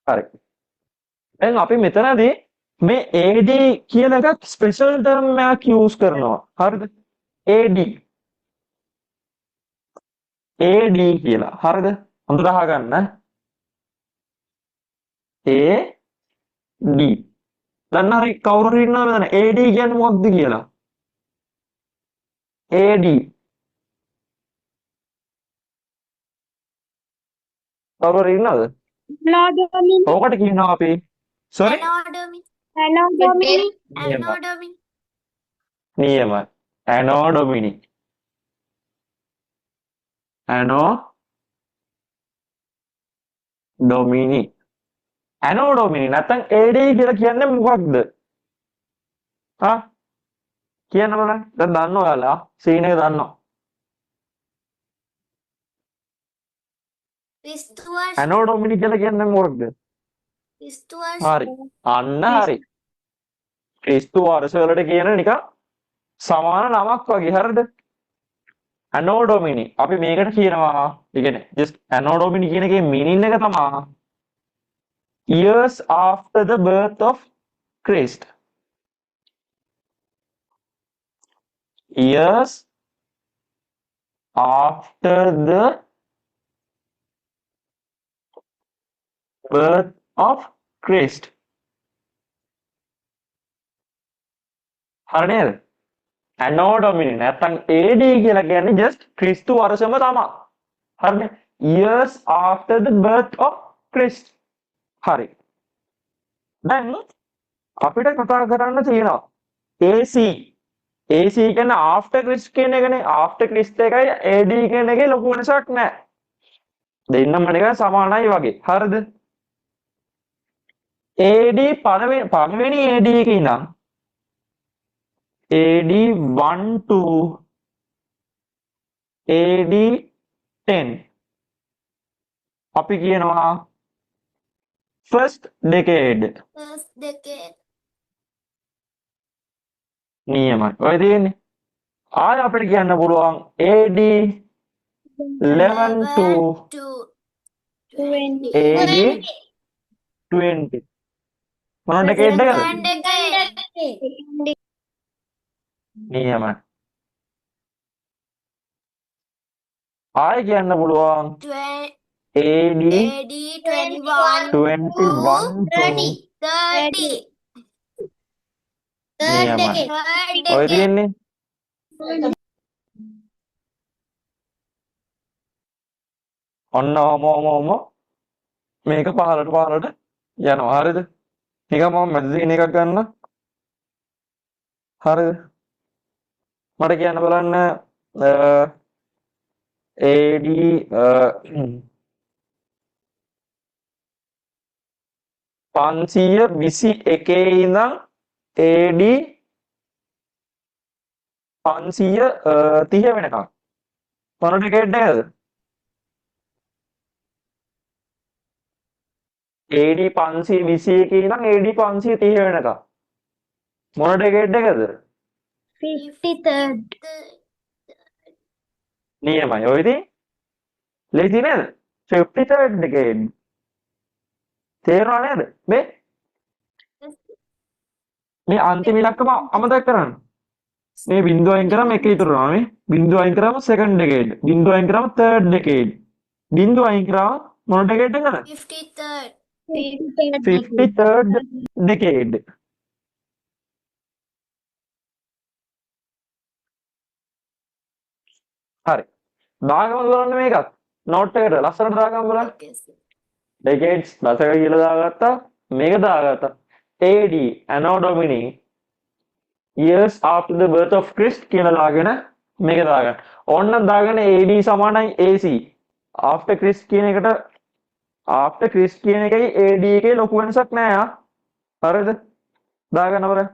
හරි. දැන් අපි මෙතනදී මේ AD කියන එකක් ස්පෙෂල් ටර්ම් එකක් යූස් කරනවා. හරිද? AD. AD කියලා. හරිද? හොඳට අහගන්න. AD. දැන් හරි කවුරු හරි ඉන්නවද මෙතන AD කියන්නේ මොකක්ද කියලා? AD. කවුරු හරි ඉන්නවද? ඕකට කියනවා අපි sorry Anatomy. Anatomy. Anatomy. නියමයි. ඇනෝඩොමිනි. ඇනෝඩොමිනි. ඇනෝඩොමිනි නැත්නම් AD කියලා කියන්නේ මොකක්ද? කියන්න බලන්න. දැන් දන්නව ඔයාලා සීන් එක දන්නවා. Christmas. ඇනෝඩොමිනි කියලා කියන්නේ මොකක්ද? Christmas. හරි. අන්න හරි. ක්‍රිස්තු වර්ෂ වලට කියන නිකන් සමාන නමක් වගේ හරිද? ඇනෝඩොමිනි. අපි මේකට කියනවා ඒ කියන්නේ just ඇනෝඩොමිනි කියන එකේ meaning එක තමයි years after the birth of Christ. Years after the birth of Christ. හරි නේද? ඇනෝඩොමිනි නැත්නම් AD කියලා කියන්නේ just ක්‍රිස්තු වර්ෂම තමයි. හරිනේ? Years after the birth of Christ. හරි. දැන් අපිට කතා කරන්න තියෙනවා AC. AC කියන්නේ after Christ කියන එකනේ. after Christ එකයි AD කියන එකේ ලොකු වෙනසක් නැහැ. දෙන්නම නිකන් සමානයි වගේ. හරිද? AD පළවෙනි AD එකේ ඉඳන් AD 1 to AD 10 අපි කියනවා first decade. First decade. නියමයි. ඔය තියෙන්නේ. ආය අපිට කියන්න පුළුවන් AD 11 to to 20. AD 20. මොන decade එකද? second decade. නියමයි. ආය කියන්න පුළුවන් AD AD 21 21 to 30. 3rd නියමයි. decade. Third ඔය decade. තියෙන්නේ ඔන්න ඔම මේක පහලට යනවා. හරිද? නිකන් මම මැද තියෙන එකක් ගන්න. හරිද? මට කියන්න බලන්න AD 521 ඉඳන් AD 530 වෙනකම්. මොන ඩෙකේඩ් එකද? AD 521 ඉඳන් AD 530 වෙනකම්. මොන ඩෙකේඩ් එකද? 53rd. නියමයි. ඔය ඉතින් ලේසි නේද? 53rd decade. තේරුණා නේද? මේ අන්තිම ඉලක්කම අමතක කරන්න. මේ බිංදුව අයින් කරාම එක ඉතුරු වෙනවා මේ. බිංදුව අයින් කරාම second decade. බිංදුව අයින් කරාම third decade. බිංදුව අයින් කරාම මොන decade එකද? 53rd. 53rd decade. හරි. දාගමු බලන්න මේකත්. note එකට ලස්සනට දාගමු බලන්න. Okay, sir. decades දශක කියලා දාගත්තා. මේක දාගත්තා. AD Anno Domini years after the birth of Christ කියලා දාගෙන මේක දාගන්න. ඕන්න දාගෙන AD සමානයි AC. after Christ කියන එකට after Christ කියන එකයි AD එකේ ලොකු වෙනසක් නෑ ආ. හරිද? දාගන්න බලන්න.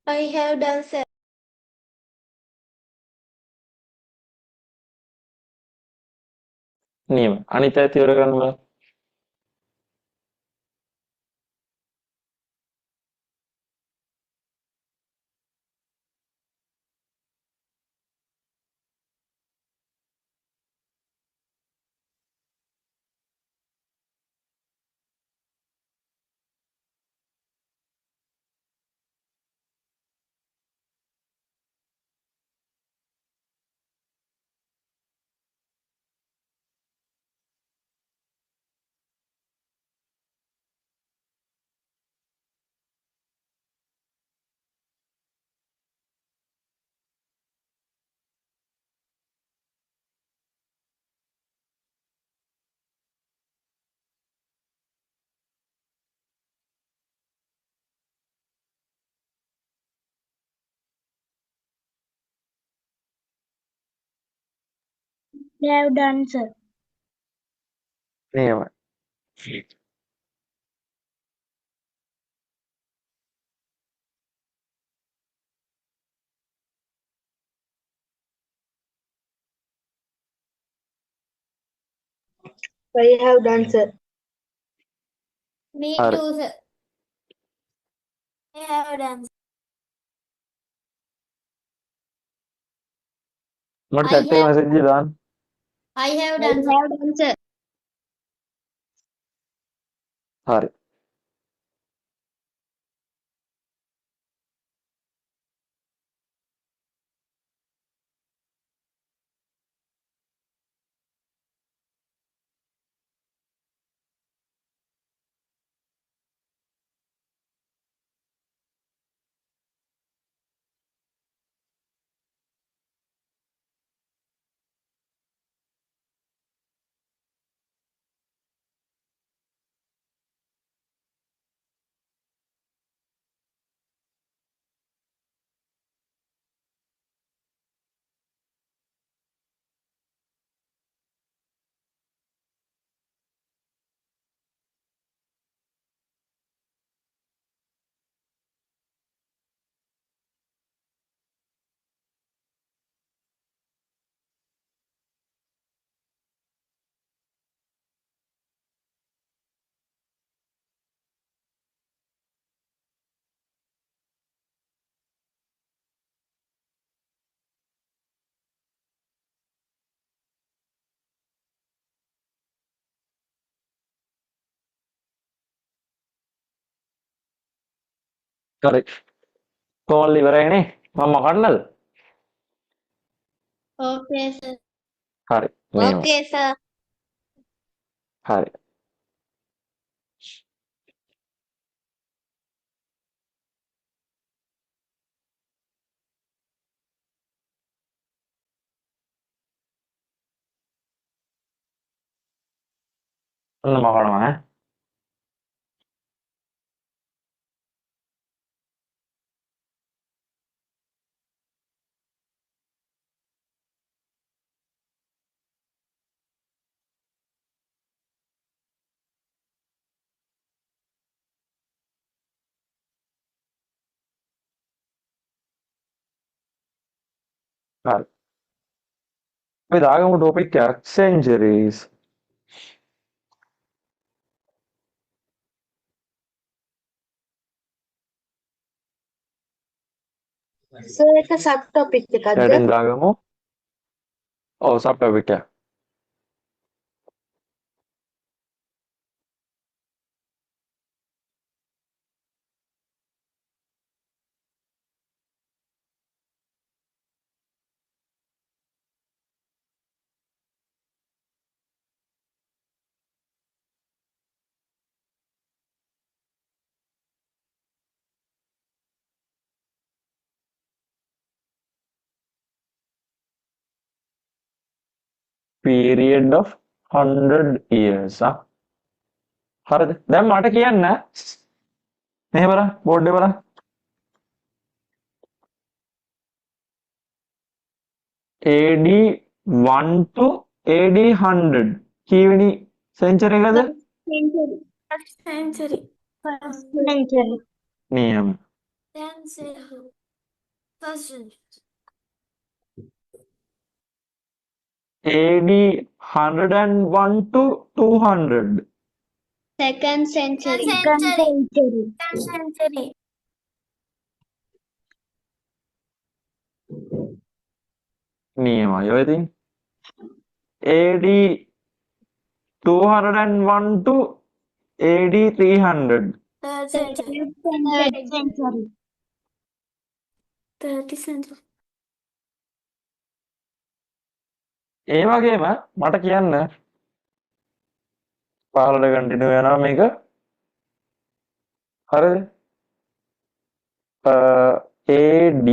I have done, sir. නියම. අනිත් අය ඉවර කරන්න බලන්න. I have done, sir. නියමයි. I have done, sir. Me Alright. too, sir. I have done. මට I chat එකේ have- message එක දාන්න. I have I done, sir. have done, sir. හරි. හරි. කෝල් ඉවරයිනේ. මම කන්නද? Okay, sir. හරි. මේව. Okay, sir. හරි. ඔන්න මම කනවා ඈ. හරි. අපි දාගමු ටොපික් එකක් centuries. සර් එක සබ් ටොපික් එකක්ද? heading දාගමු. ඔව් සබ් ටොපික් එක. period of 100 years. හරිද? දැන් මට කියන්න මෙහෙ බලන්න බෝඩ් එක බලන්න. AD 1 to AD 100 කීවෙනි සෙන්චරි එකද? Century. First century. Century. නියම. Then century. First century. AD 101 to 200 Second century. Second century. Century. Second century. නියමයි. ඔය ඉතින් AD 201 to AD 300 Third century. Third century. 30th century. ඒ වගේම මට කියන්න 15ට කන්ටිනියු වෙනවා මේක. හරිද? AD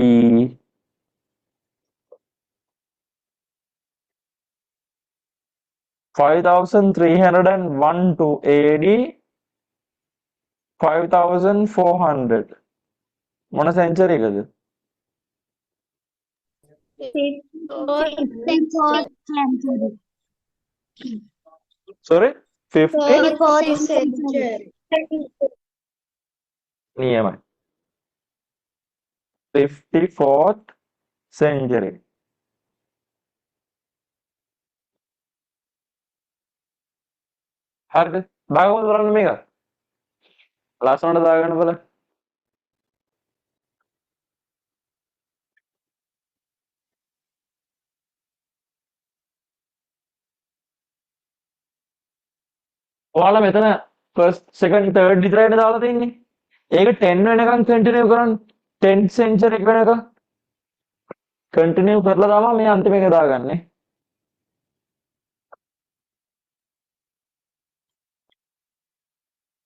5301 to AD 5400 මොන සෙන්චරි එකද? Fourth century. sorry 50 Fourth century. නියමයි 54th century. හරිද? දාගමු බලන්න මේක. ලස්සනට දාගන්න බලන්න. ඔයාලා මෙතන first second third විතරයිනේ දාලා තින්නේ. ඒක 10 වෙනකන් කන්ටිනියු කරන්න. 10th century එක වෙනකන් කන්ටිනියු කරලා තමයි මේ අන්තිම එක දාගන්නේ.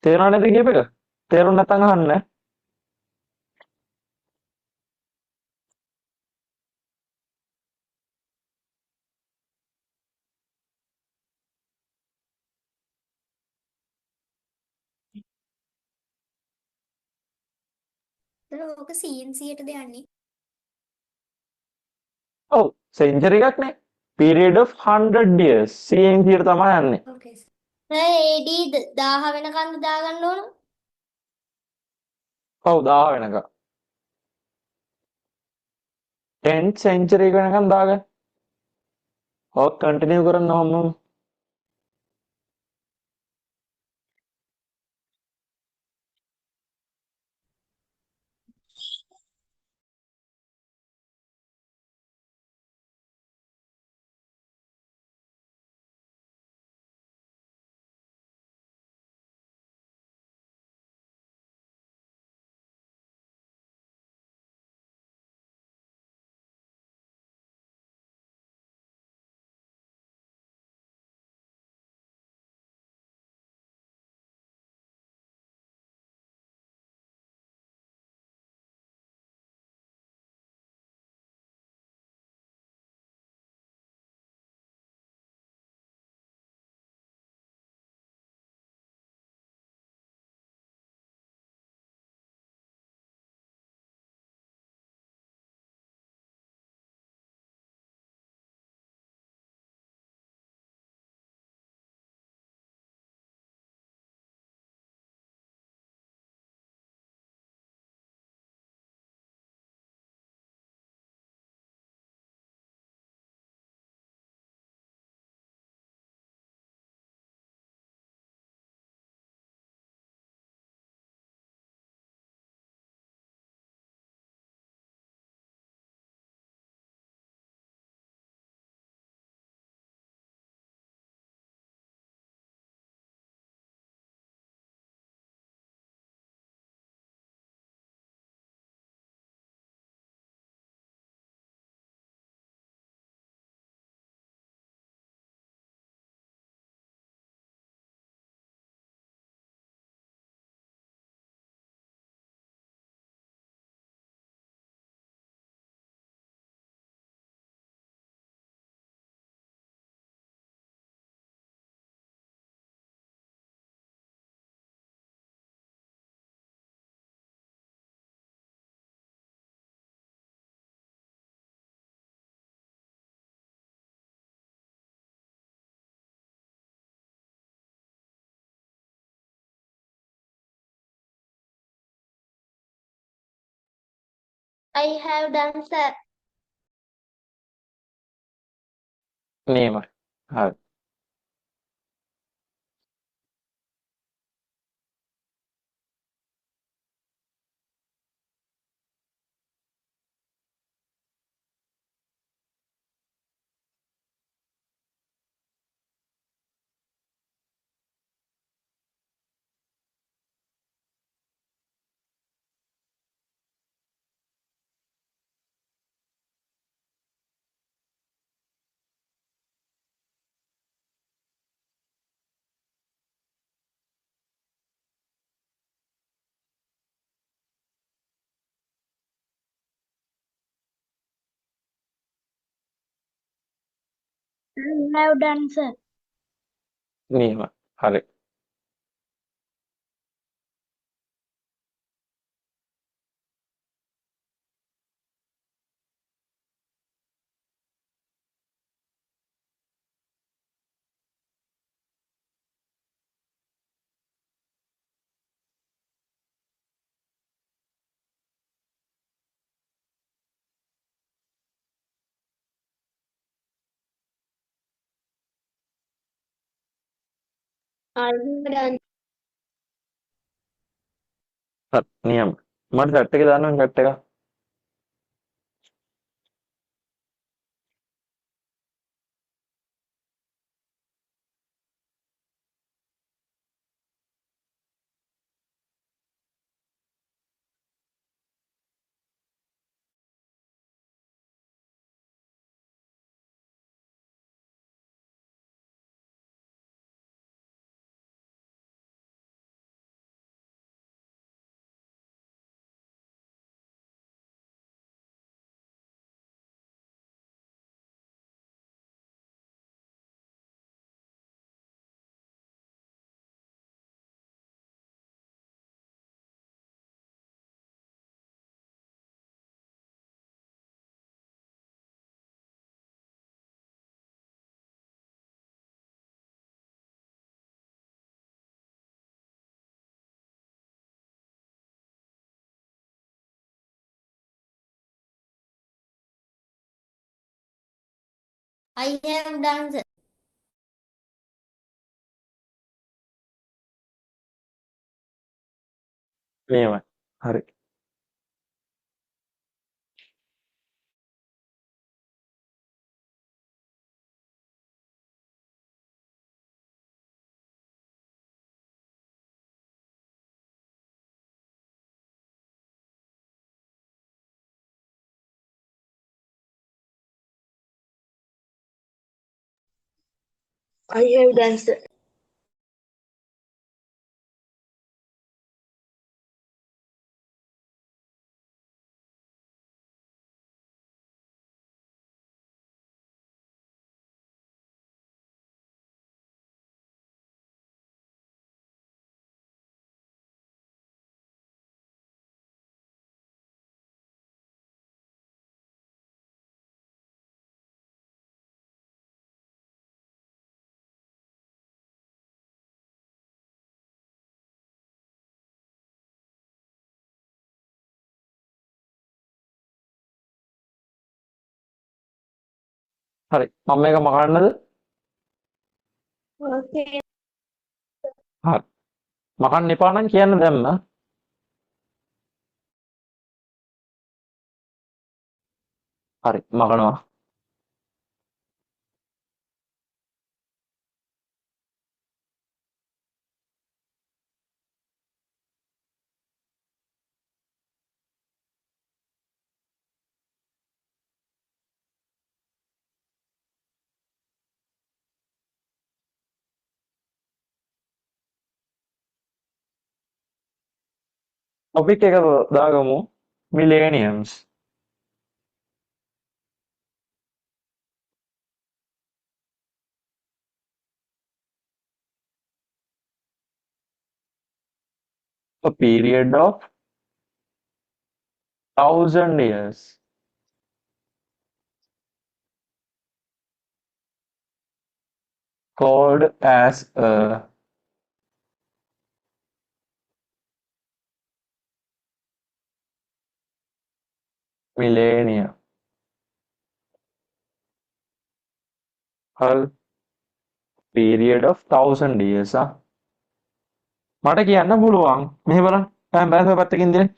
තේරුණා නේද කියප එක? තේරුම් නැත්නම් අහන්න. ඕක CNC-යටද යන්නේ? ඔව් century එකක් නේ. period of 100 years CNC එකට තමයි යන්නේ. Okay. Sir, AD 1000 වෙනකන් දාගන්න ඕන. ඔව් 1000 වෙනකන්. 10th century එක වෙනකන් දාගන්න. ඔව් කන්ටිනියු කරන්න ඕම. I have done, sir. නියමයි. හරි. I have done, sir. නියමයි. හරි. I have done. හරි. නියමයි. මට chat එකේ දාන්න chat එක. I have done, sir. නියමයි. හරි. I have done, sir. හරි. මම මේක මකන්නද? Okay. හරි. මකන්න එපා නම් කියන්න දැම්ම. හරි. මකනවා. ටොපික් එක දාගමු. මිලේනියම්ස්. A period of 1,000 years. Called as a millennium. හරි. period of 1000 years මට කියන්න පුළුවන්. මෙහෙ බලන්න. දැන් බලන්න පැත්තකින් ඉඳලා.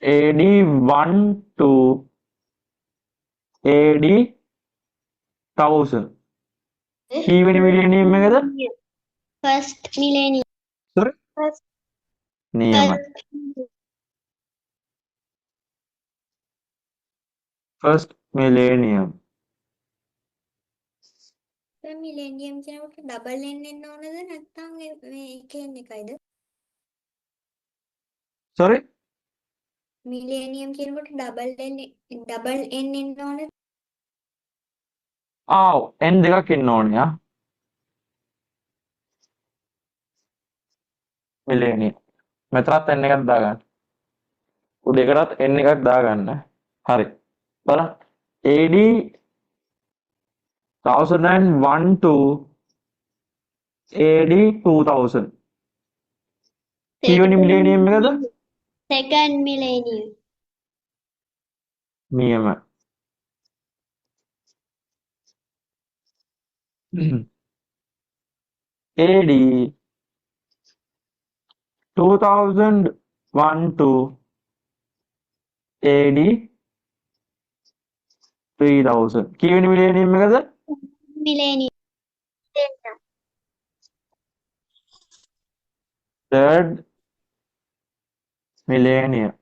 AD 1 to AD 1000. කීවෙනි මිලියනියම් එකද? First millennium. sorry First, නියමයි. first millennium. මිලේනියම් කියනකොට ඩබල් එන් එන්න ඕනද නැත්නම් මේ එකෙන් එකයිද? sorry මිලේනියම් කියනකොට ඩබල් එන් එන්න ඕනද? ආව් n දෙකක් ඉන්න ඕනේ millennium. මෙතනත් n එකක් දාගන්න. උඩේකටත් n එකක් දාගන්න. හරි. බලන්න. AD 1001 to AD 2000. කීවෙනි මිලියනියම් එකද? Second millennium. නියමයි. AD 2001 to AD 3000. කීවෙනි මිලියනියම් එකද? Millennium. third millennium.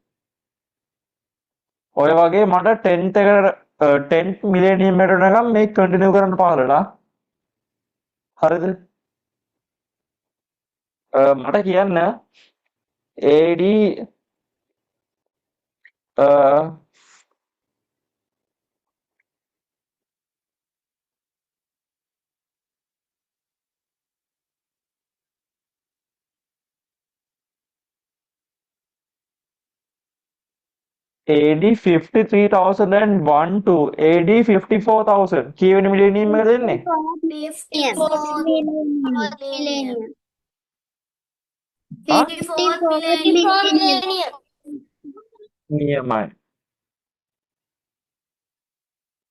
ඔය වගේ මට 10th එකට 10th millennium එකට යනකම් මේක කන්ටිනියු කරන්න පාරලා. හරිද? මට කියන්න AD AD 53,001 to AD 54,000. කීවෙනි මිලියනියම් එකද දෙන්නේ? 54 Millennium. ආ? 54 millennium. නියමයි.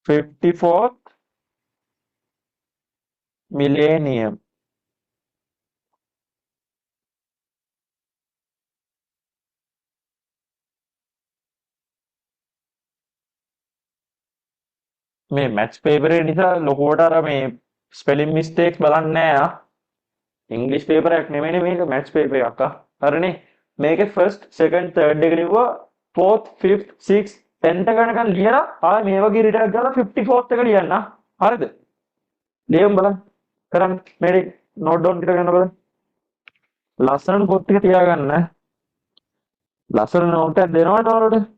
54th millennium. මේ මැත්ස් පේපර් එක නිසා ලොකුවට අර මේ ස්පෙලිං මිස්ටේක්ස් බලන්නේ නැහැ ඉංග්‍රීසි පේපර් එකක් නෙමෙයිනේ මේක මැත්ස් පේපර් එකක් හරිනේ මේකේ ෆස්ට් සෙකන්ඩ් තර්ඩ් එක ලිව්වා 4th 5th 6th 10th එක ගණකන් ලියලා ආයේ මේ වගේ රීඩ් එකක් දාලා 54th එක ලියන්න හරිද ලියමු බලන්න කරන්න මේ නෝට් ඩවුන් කරගෙන බලන්න ලස්සන පොත් ටික තියාගන්න ලස්සන නෝට් එකක් දෙනවද ඔයාලට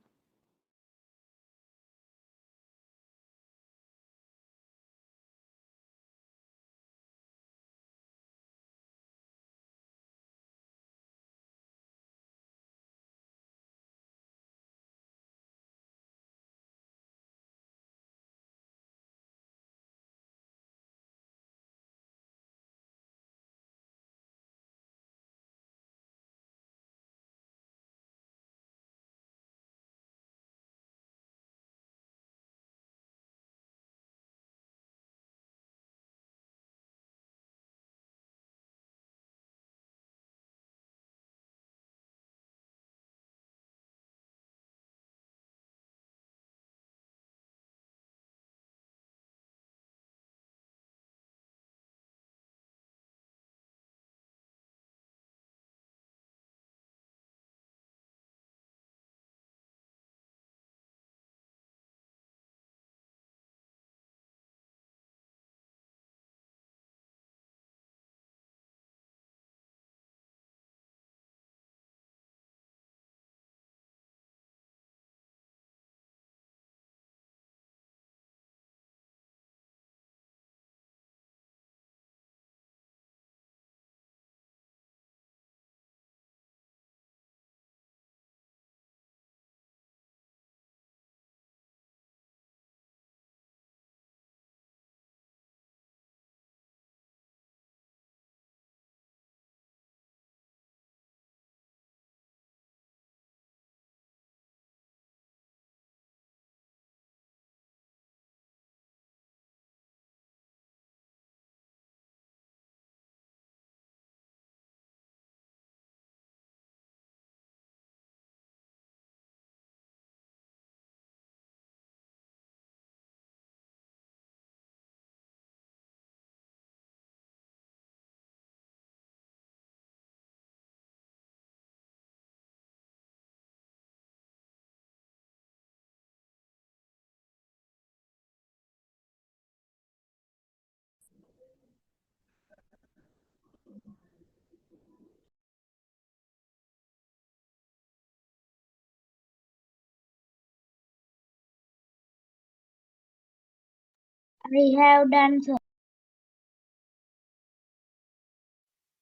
I have done, sir.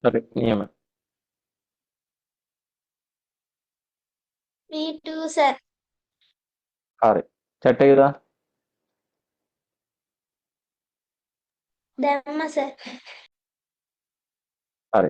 හරි නියමයි. Me too, sir. හරි. chat එකේ දාන්න. දැම්ම sir. හරි.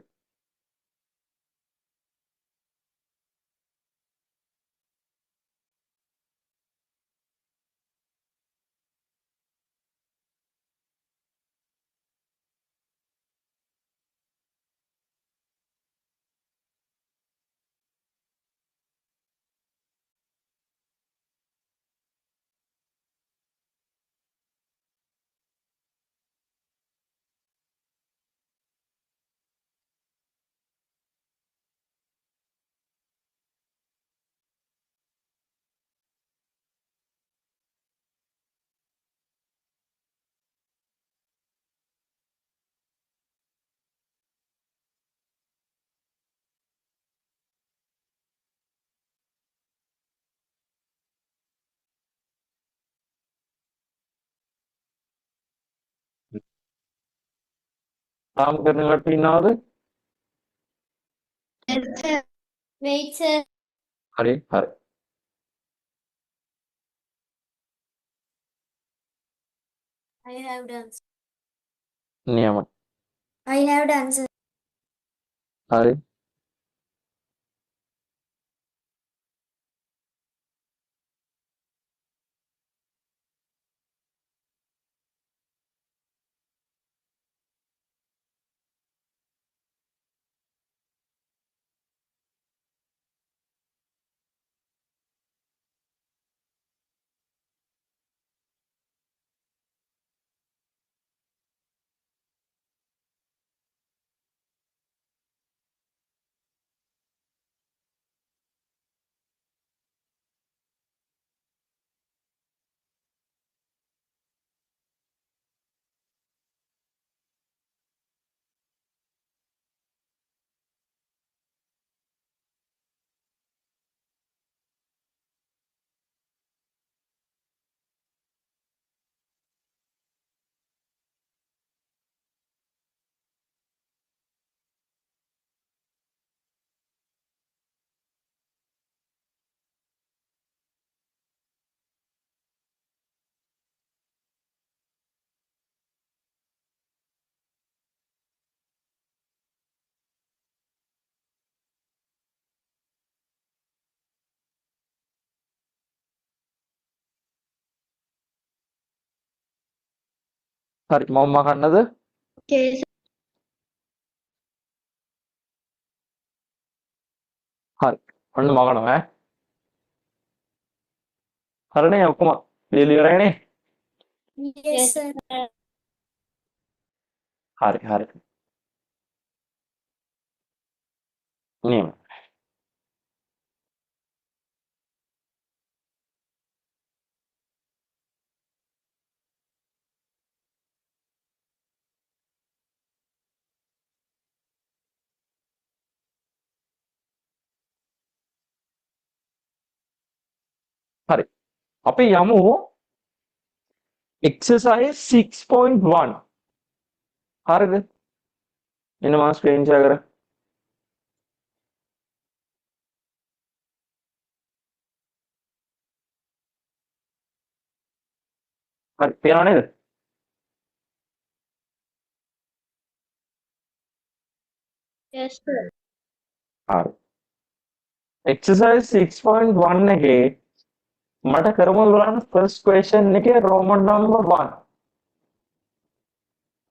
තාම කරන කට්ටිය ඉන්නවද? Wait, sir. හරි හරි. I have done. නියමයි. I have done, sir. හරි. හරි මම මකන්නද? Okay, sir. හරි. ඔන්න මකනවා ඈ. හරිනේ ඔක්කොම ලියලා ඉවරයිනේ? Yes, sir. හරි හරි. නියමයි. හරි. අපි යමු exercise 6.1. හරිද? එන්න මම ස්ක්‍රීන් ෂෙයා කරා. හරි පේනව නේද? Yes, sir. හරි. exercise 6.1 එකේ මට කරමු බලන්න first question එකේ roman number 1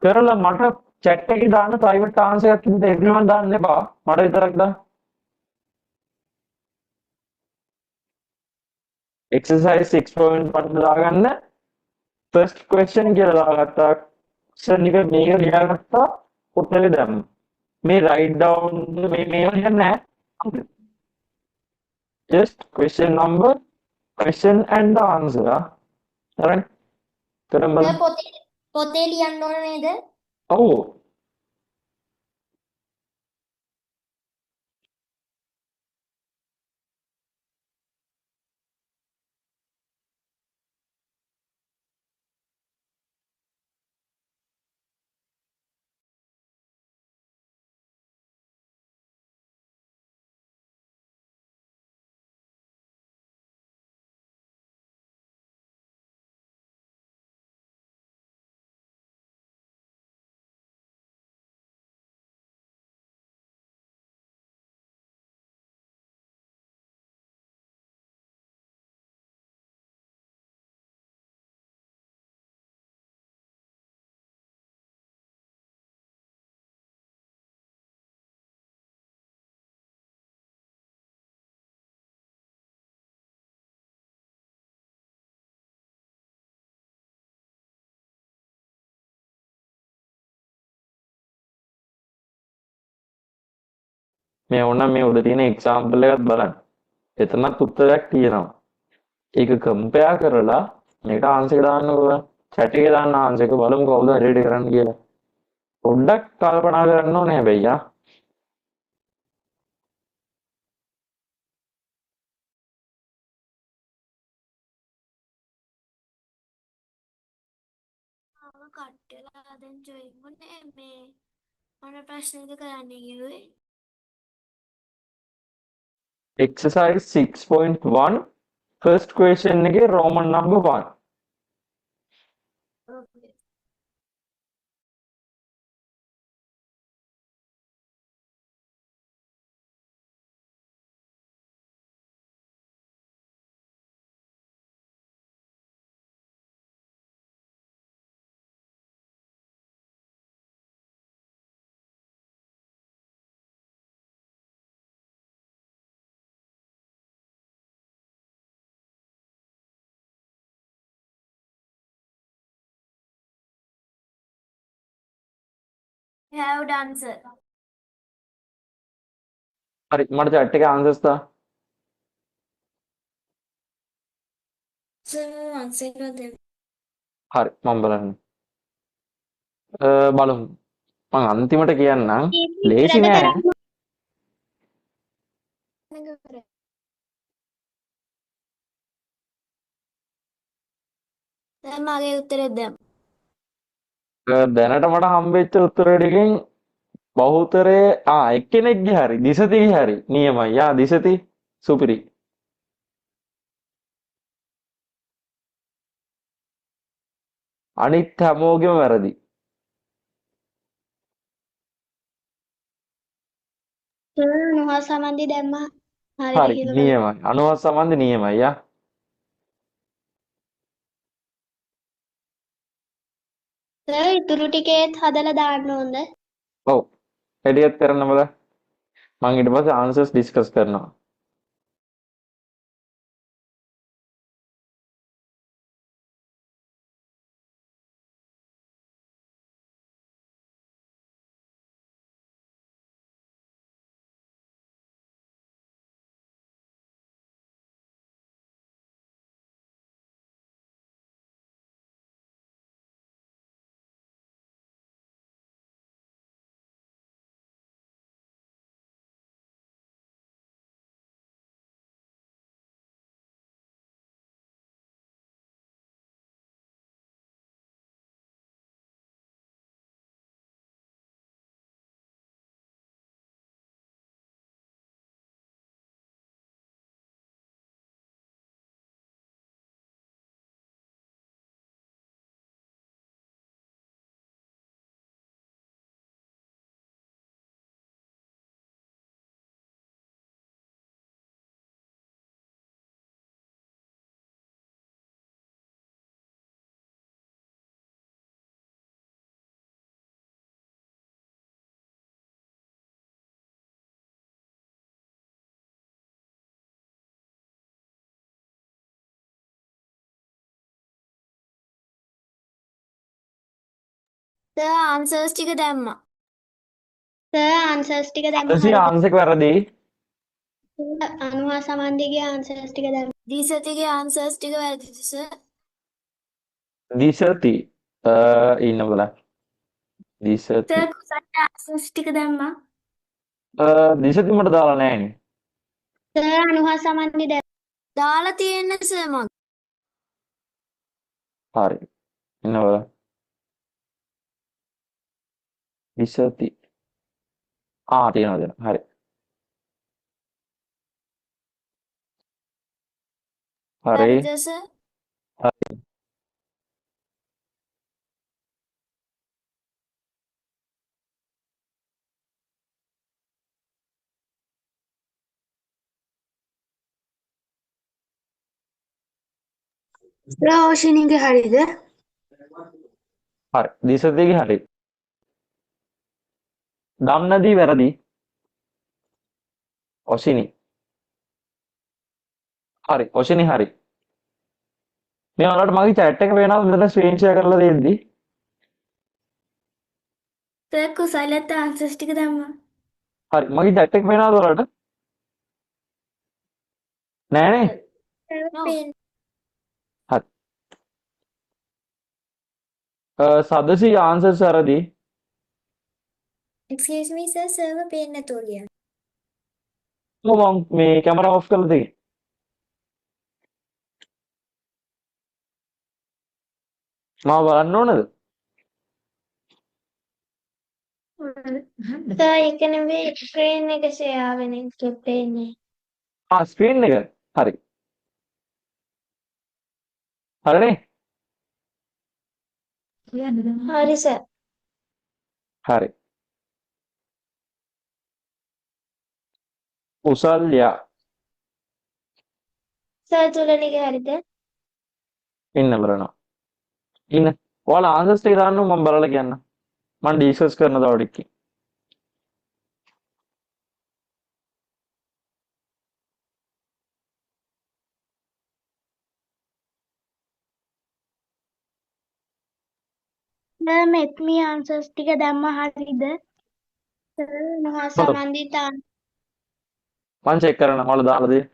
කරලා මට chat එකේ දාන්න private answer එකක් ඉදිරියට everyone දාන්න එපා මට විතරක් දාන්න exercise 6.1 දාගන්න first question කියලා දාගත්තා question එක මේක ලියාගත්තා උත්තරේ දැම්ම මේ write down මේව ලියන්නේ නැහැ just question number question and the answer alright කරමු Sir, පොතේ ලියන්න ඕන නේද? ඔව් මේ ඕන මේ උඩ තියෙන එක්සාම්පල් එකත් බලන්න. එතනත් උත්තරයක් තියෙනවා. ඒක කම්පෙයාර් කරලා මේකට ආන්සර් එක දාන්නකෝ. chat එකේ දාන්න ආන්සර් එක බලමු කවුද හරියට කරන්න කියලා. පොඩ්ඩක් කල්පනා කරන්න ඕනේ හැබැයි ආ. ආව කට්ටලා දැන් ජොයින් වුණේ මේ මොන ප්‍රශ්නද කරන්න කිව්වේ? exercise 6.1 first question එකේ Roman number 1. Okay. You have done, sir. හරි මට chat එකේ answers තා. Sir, answer them. හරි මම බලන්න. බලමු. මම අන්තිමට කියන්නම්. ලේසි නෑ. දැන් මගේ උත්තරේ දැන්. දැනට මට හම්බෙච්ච උත්තර ටිකෙන් බහුතරය එක්කෙනෙක්ගේ හරි දිසතිගේ හරි නියමයි. දිසති සුපිරි. අනිත් හැමෝගෙම වැරදි. සර් අනුහා සමන්දි දැම්මා. හරියට හරි කියලා නියමයි. 90 සම්බන්ධ නියමයි. සර් ඉතුරු ටිකේත් හදලා දාන්න ඕනද? ඔව්. එඩියත් කරන්න බල. මම ඊට පස්සේ ආන්සර්ස් ඩිස්කස් කරනවා. සර් answers ටික දැම්මා. සර් ආන්සර්ස් ටික දැම්මා. හදිසි ආන්සර් එක වැරදි. අනුහා සමන්දිගේ ආන්සර්ස් ටික දැම්මා. දිසතිගේ answers ටික වැරදිද sir? දිසති ඉන්න බලන්න. දිසති සර් කුසල්ට answers ටික දැම්මා. දිසති මට දාලා නැහැනේ. සර් අනුහා සමන්දි දැම්මා. දාලා තියෙන්නේ සර් මම. හරි. ඉන්න බලන්න. දිසති තියෙනවා. හරි. හරි. වැරදිද sir? රෝෂිනීගේ හරිද? හරි. දිසතිගේ හරි. දම්නදී වැරදි. ඔසිනි. හරි. ඔසිනි හරි. මේ ඔයාලට මගේ chat එක පේනවද මෙතන ස්ක්‍රීන් ෂෙයා කරලා දෙද්දි? සර් කුසලට answers ටික දැම්මා. හරි මගේ chat එක පේනවද ඔයාලට? නෑනේ. No. හරි. සදසි answers වැරදි. Excuse me sir, server පේන්නේ නැතුව ලියන්න. මම මේ කැමරා ඔෆ් කරලා තියෙන්නේ. මම බලන්න ඕනද? සර් ඒක නෙවෙයි ස්ක්‍රීන් එක ෂෙයා වෙන එක පේන්නේ. ස්ක්‍රීන් එක. හරි. හරිනේ? හරි සර්. හරි. උසල්යා සර් තුලනිගේ හරිද? ඉන්න බලනවා. ඉන්න. ඔයාලා answers ටික දාන්න මම බලලා කියන්න. මම ඩිස්කස් කරන දවඩ එක්ක. සර් මෙත්මි ආන්සර්ස් ටික දැම්ම හරිද? සර් මහා සමන්දිතා මම චෙක් කරනවා ඔයාලා දාලා දෙන්න.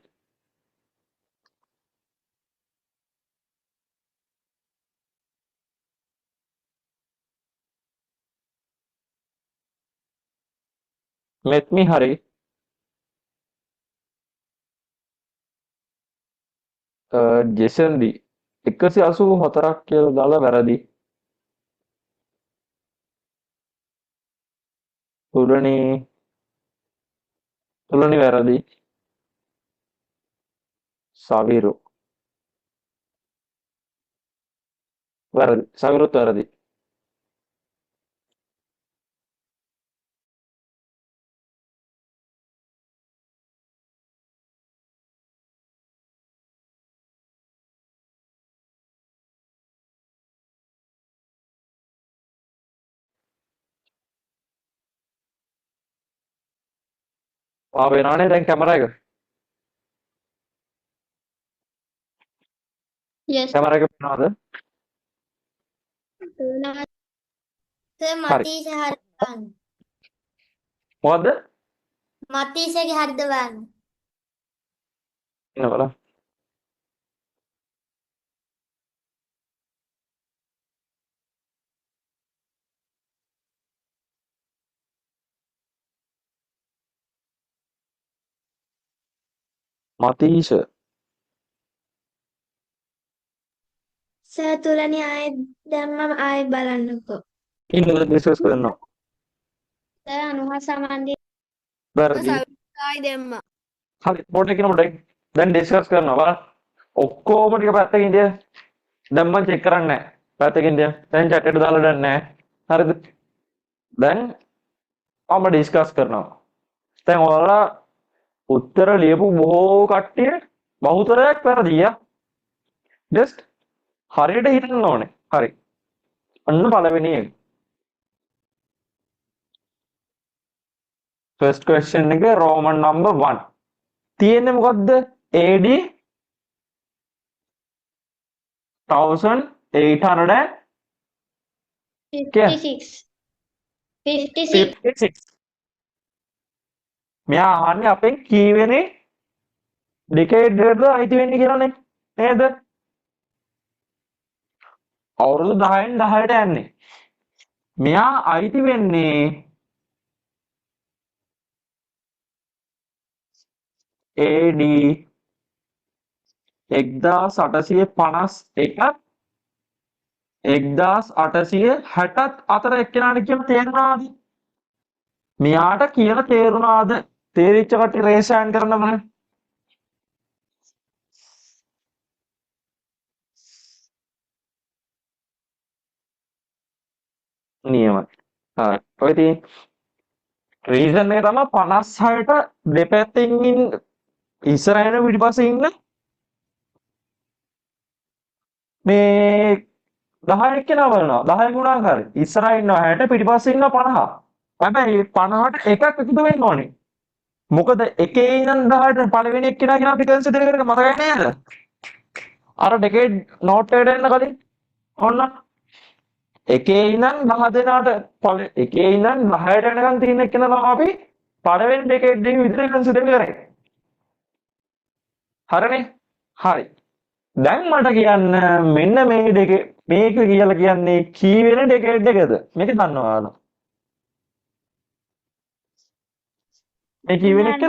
මෙත්මි හරි. ජෙසන්දි 184ක් කියලා දාලා වැරදි. තුලනි වැරදි. සවිරු වැරදි. සවිරුත් වැරදි. වෙනවනේ දැන් කැමරා එක. yes කැමරා එක පේනවද? සර් මතීෂ හරිද බලන්න. මොකද්ද? මතීෂගේ හරිද බලන්න. ඉන්න බලන්න. මතීෂ සර් තුලනි ආයෙත් දැම්මම ආයෙත් බලන්නකෝ. ඉන්න ඩිස්කස් කරනවා. සර් අනුහා සමන්දි වැරදි. සවිතායි දෙම්මා. හරි පොඩ්ඩක් ඉන්න පොඩ්ඩක්. දැන් ඩිස්කස් කරනවා බලන්න. ඔක්කොම ටික පැත්තකින් තිය. දැන් මම චෙක් කරන්නේ නැහැ. පැත්තකින් තිය. දැන් chat එකට දාලා දෙන්නේ නැහැ. හරිද? දැන් මම ඩිස්කස් කරනවා. දැන් ඔයාලා උත්තර ලියපු බොහෝ කට්ටිය බහුතරයක් වැරදියා. ජස්ට් හරියට හිතන්න ඕනේ. හරි. අන්න පළවෙනි එක. ෆස්ට් ක්වෙස්චන් එක රෝමන් නම්බර් 1. තියෙන්නේ මොකද්ද? AD 1800 56 56 56. මෙයා අහන්නේ අපෙන් කීවෙනි ඩිකේඩ් එකටද අයිති වෙන්නේ කියලානේ. නේද? අවුරුදු 10න් 10ට යන්නේ. මෙයා අයිති වෙන්නේ AD 1851 1860ත් අතර එක්කෙනාට කියලා තේරුණාද? මෙයාට කියලා තේරුණාද? තේරිච්ච කට්ටිය රේස් හෑන්ඩ් කරන්න බෑ. නියමයි. හරි. ඔය තියෙන රීසන් එක තමයි 56ට දෙපැත්තෙන් ඉන්න ඉස්සරහින් පිටිපස්සේ ඉන්න මේ 10 එක්කෙනා බලනවා. 10 ගුණාකාරයි. ඉස්සරහින් ඉන්නවා 60 පිටිපස්සේ ඉන්නවා 50. හැබැයි 50ට එකක් එකතු වෙන්න ඕනේ. මොකද එකේ ඉඳන් 10ට පළවෙනි එක්කෙනා කියන අපි කන්සිඩර් කරේ මතකයි නේද? අර ඩෙකේඩ් නෝට් එකට එන්න කලින් ඔන්න එකේ ඉඳන් 10 දෙනාට එකේ ඉඳන් 10ට යනකම් තියෙන එක්කෙනා තමයි අපි පළවෙනි ඩෙකේඩ් එකේ විතරයි කන්සිඩර් කරේ. හරිනේ? හරි. දැන් මට කියන්න මෙන්න මේ දෙකේ මේක කියලා කියන්නේ කී වෙන ඩෙකේඩ් එකද? මේක දන්නවද? මේ කී වෙන එකද?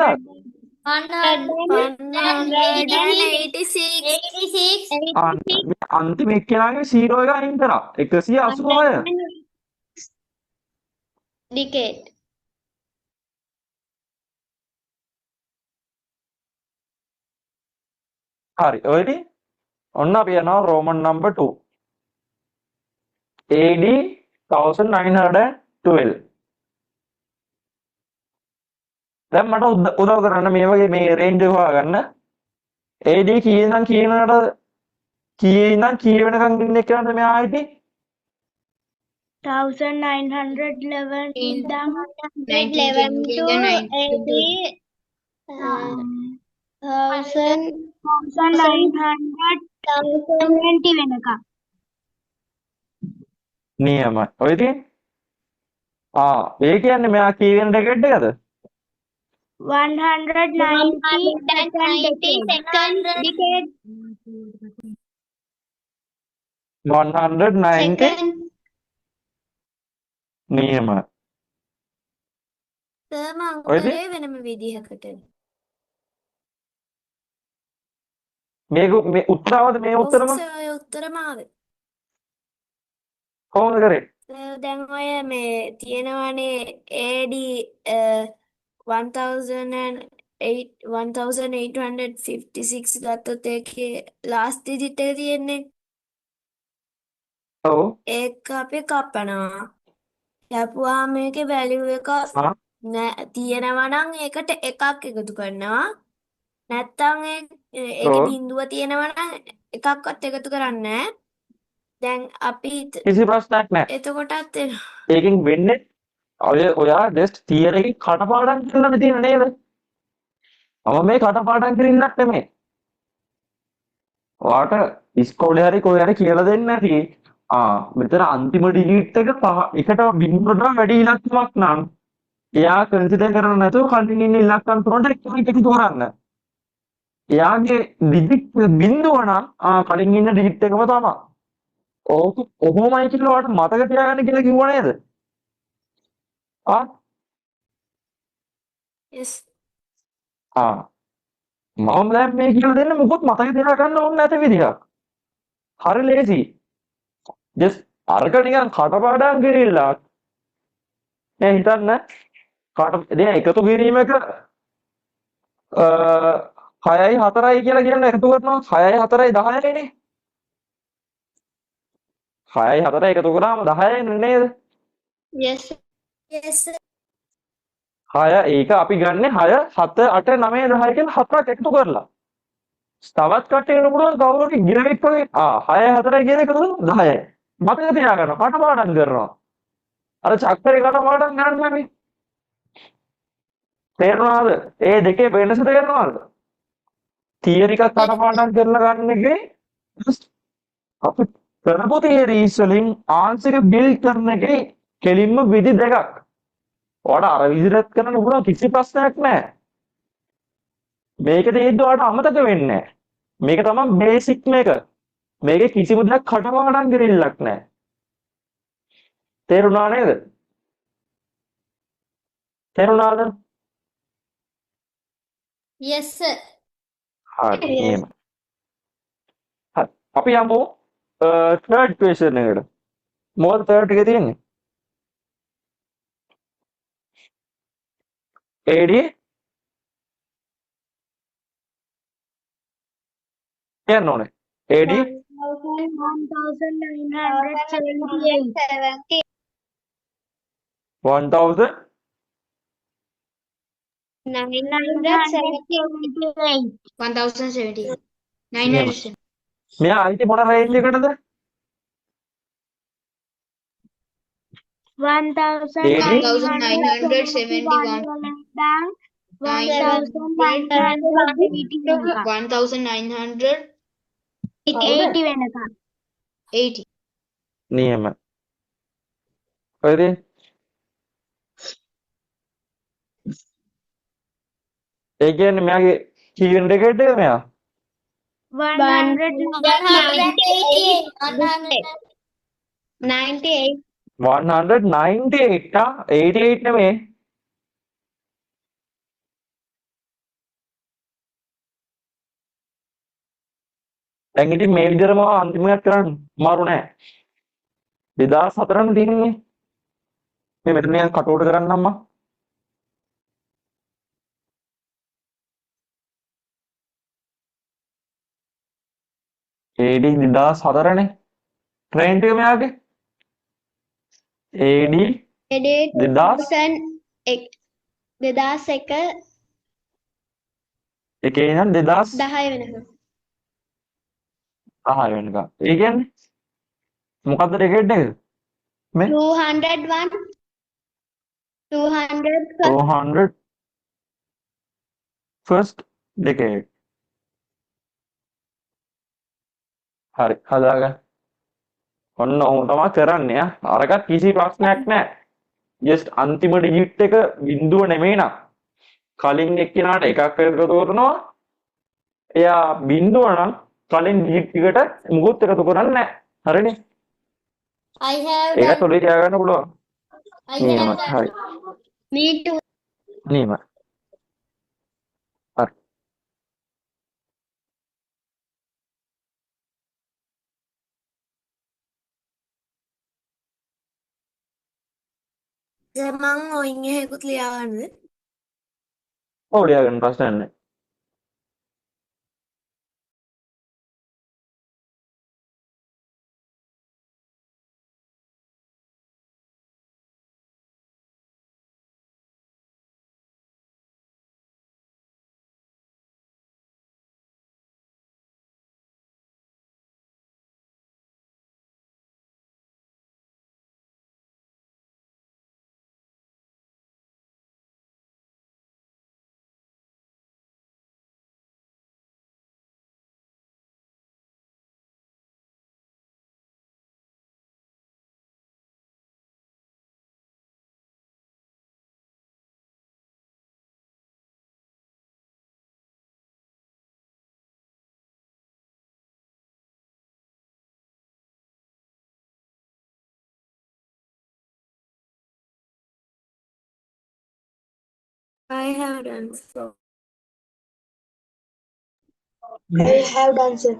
186 අන්තිම එක්කෙනාගේ 0 එක අයින් කරා. 186. decade. හරි. ඔය ඉතින් ඔන්න අපි යනවා රෝමන් නම්බර් 2. AD 1912. දැන් මට උදව් කරන්න මේ වගේ මේ රේන්ජ් එක හොයාගන්න. AD කී ඉඳන් කී වෙනකන් ඉන්න එක්කනද මේ ආයිති? 1911 ඉඳන් 11 to 80 1920 වෙනකම්. නියමයි. ඔය ඉතින් ඒ කියන්නේ මෙයා කී වෙන ඩෙකේඩ් එකද? 190 second decade. 190 Second. නියමයි. සර් මං ඔය ඉතින් කරේ වෙනම විදිහකට. මේ උත්තරවද මේ ඔව් උත්තරම සර් ඔය උත්තරම ආවේ. කොහොමද කරේ? දැන් ඔය මේ තියෙනවනේ AD 1856 ගත්තොත් ඒකේ last digit එක තියෙන්නේ. ඔව්. ඒක අපි කපනවා. කැපුවාම මේකේ value එක ආ තියෙනවා නම් ඒකට එකක් එකතු කරනවා. නැත්තම් ඒකේ ඔව්. බිඳුව තියෙනවා නම් එකක්වත් එකතු කරන්නේ නැහැ. දැන් අපි කිසි ප්‍රශ්නයක් නැහැ. එතකොටත් එනවා. ඒකෙන් වෙන්නේ ඔයා ජස්ට් තියරි එකේ කටපාඩම් කරලා තියෙන නේද? මම මේ කටපාඩම් කරින්නක් නෙමෙයි. ඔයාට ඉස්කෝලේ හරි කොහේ හරි කියලා දෙන්නේ නැති මෙතන අන්තිම ඩිලීට් එක එකට බිඳුවට වැඩි ඉලක්කමක් නම් එයා කන්සිඩර් කරන්නේ නැතුව කලින් ඉන්න ඉලක්කම් තුනට එකතු කරන්න. එයාගේ ඩිජිට් බිඳුව නම් කලින් ඉන්න ඩිජිට් එකම තමයි. ඕක කොහොමයි කියලා ඔයාලට මතක තියාගන්න කියලා කිව්ව නේද? Yes. මම දැන් මේ කියලා දෙන්න මොකොත් මතක තියාගන්න ඕනේ නැති විදිහක්. හරි ලේසි. ජස්ට් අරක නිකන් කටපාඩම් කිරිල්ලක්. මේ හිතන්න දැන් එකතු කිරීමක 6යි 4යි කියලා කියන එකතු කරනවා 6යි 4යි 10යි නේ. 6යි 4යි එකතු කරාම 10යි නේද? Yes. Yes sir. 6 ඒක අපි ගන්නෙ 6 7 8 9 10 කියලා හතරක් එකතු කරලා. තවත් කට්ටියකට පුළුවන් කවුරුහරි ගිරවෙක් වගේ 6 4 කියන එක දුන්නොත් 10යි. මතක තියාගන්න කටපාඩම් කරනවා. අර චක්කරේ කටපාඩම් කරන්නේ අපි. තේරුණාද? ඒ දෙකේ වෙනස තේරුණාද? තියරි එකක් කටපාඩම් කරලා ගන්න එකේ අපි කරපු තියරිස් වලින් ආන්සර් එක බිල්ඩ් කරන එකේ කෙලින්ම විදි දෙකක්. ඔයාලට අර විදිහට කරන්න පුළුවන් කිසි ප්‍රශ්නයක් නැහැ. මේක තියෙද්දි ඔයාලට අමතක වෙන්නේ නැහැ. මේක තමයි බේසික් මේක. මේකේ කිසිම දෙයක් කටපාඩම් කරෙල්ලක් නැහැ. තේරුණා නේද? තේරුණාද? Yes sir. හරි එහෙම. හරි. අපි යමු third question එකට. මොකද third එකේ තියෙන්නේ? AD කියන්න ඕනේ. AD 1978 1000 1070. එහෙම. මෙයා අයිති මොන රේන්ජ් එකටද? 1971. 1980 වෙනකම්. නියමයි. ඔයද ඒ කියන්නේ මෙයාගේ කීවෙන ඩෙකේඩ් එක මෙයා? 198 198 198 ආ 88 නෙමෙයි. දැන් ඉතින් මේ විදිහටම අන්තිමයට කරන්න අමාරු නෑ. 2004 නේ තියෙන්නේ. මේ මෙතන නිකන් කටවුට කරන්න අම්මා. AD 2004 නේ. ට්‍රේන් එක මෙයාගේ. AD 2000 2001 එකේ ඉඳන් 2010 10 වෙනකම්. වෙනකම්. ඒ කියන්නේ මොකද්ද ඩෙකේඩ් එක? මේ 201 200 200 first decade. හරි හදාගන්න. ඔන්න ඔහොම තමයි කරන්නේ ආ. අරකට කිසි ප්‍රශ්නයක් නැහැ. just අන්තිම ඩිජිට් එක බිඳුව නෙමෙයි නක්. කලින් එක්කිනාට එකක් එකතු කරනවා. එයා බිඳුව නම් කලින් ඩිජිට් එකට මුකුත් එකතු කරන්නේ නැහැ. හරිනේ? I have ඒක done. තොලේ තියාගන්න පුළුවන්. I have නියමයි. done. හරි. me too. නියමයි. හරි. දැන් මං ඔයින් එහෙකුත් ලියාගන්නද? ඔව් ලියාගන්න ප්‍රශ්නයක් නැහැ. I have done so. I have done so.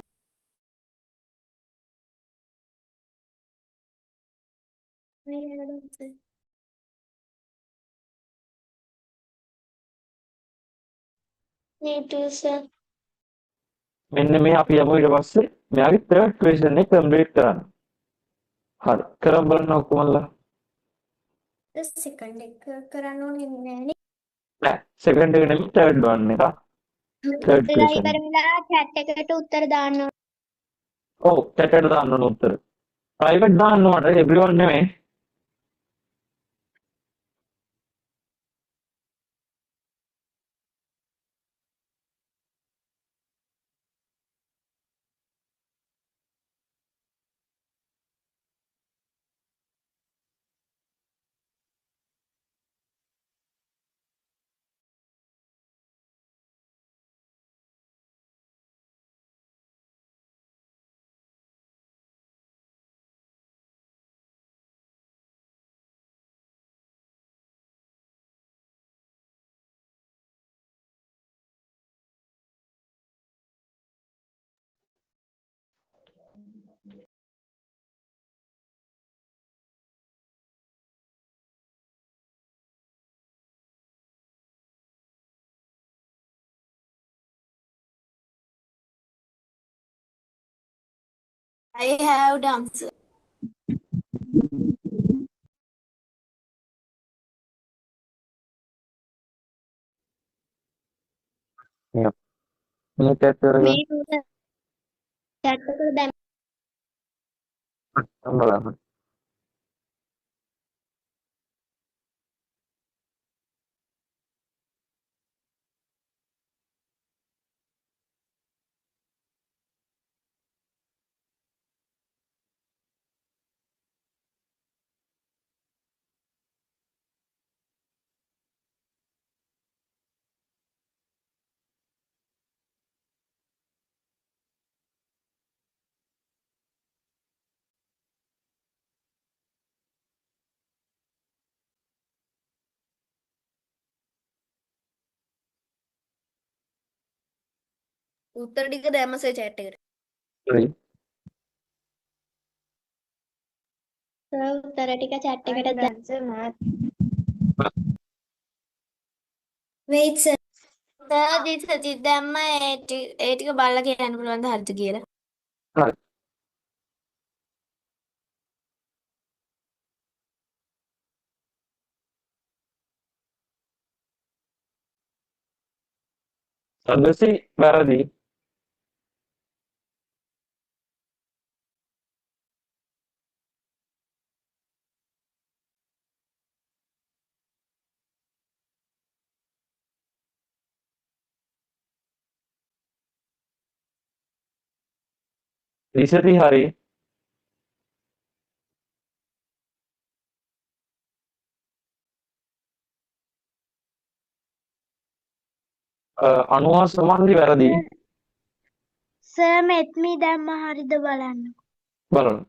I have done so. Me too, sir. මෙන්න මේ අපි යමු ඊට පස්සේ මෙයාගේ third question එක කම්ප්ලීට් කරන්න. හරි. කරන් බලන්න ඔක්කොමලා. The second එක කරන්න ඕනේ නෑනේ. නෑ. second එක නෙමෙයි third one එක. third ඉතින් question. ඉවර වෙලා chat එකට උත්තර දාන්න ඕන. ඔව් chat එකට දාන්න ඕන උත්තර. private දාන්න ඕන everyone නෙමෙයි. I have done so. Yeah. මේ chat කරගන්න. me too, sir. chat එකට දැම්ම. බලන්න. උත්තර ටික දැම්ම සර් chat එකට. හරි. සර් උත්තර ටික chat එකට wait sir. සර් දිසති දැම්ම ඒ ටික බලලා කියන්න පුළුවන්ද හරිද කියලා. හරි. සද්දසි වැරදි. දිසති හරි. අනුහා සමන්දි වැරදි. සර් මෙත්මි දැම්ම හරිද බලන්න. බලන්න.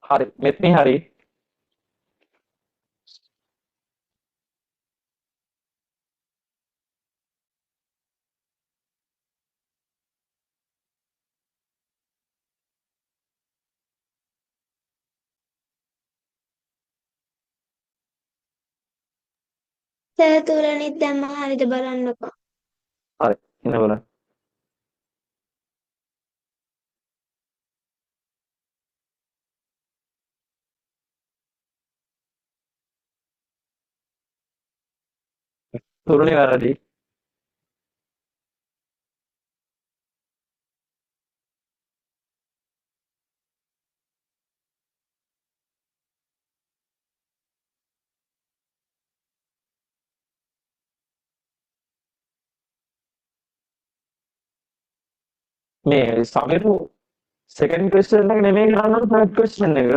හරි. මෙත්නි හරි. සර් තුරණිත් දැම්ම හරිද බලන්නකෝ. හරි. එන්න බලන්න. තුරුණි වැරදි. මේ සමිරු සෙකන්ඩ් ක්වෙස්චන් එක නෙමෙයි කරන්නේ තර්ඩ් ක්වෙස්චන් එක.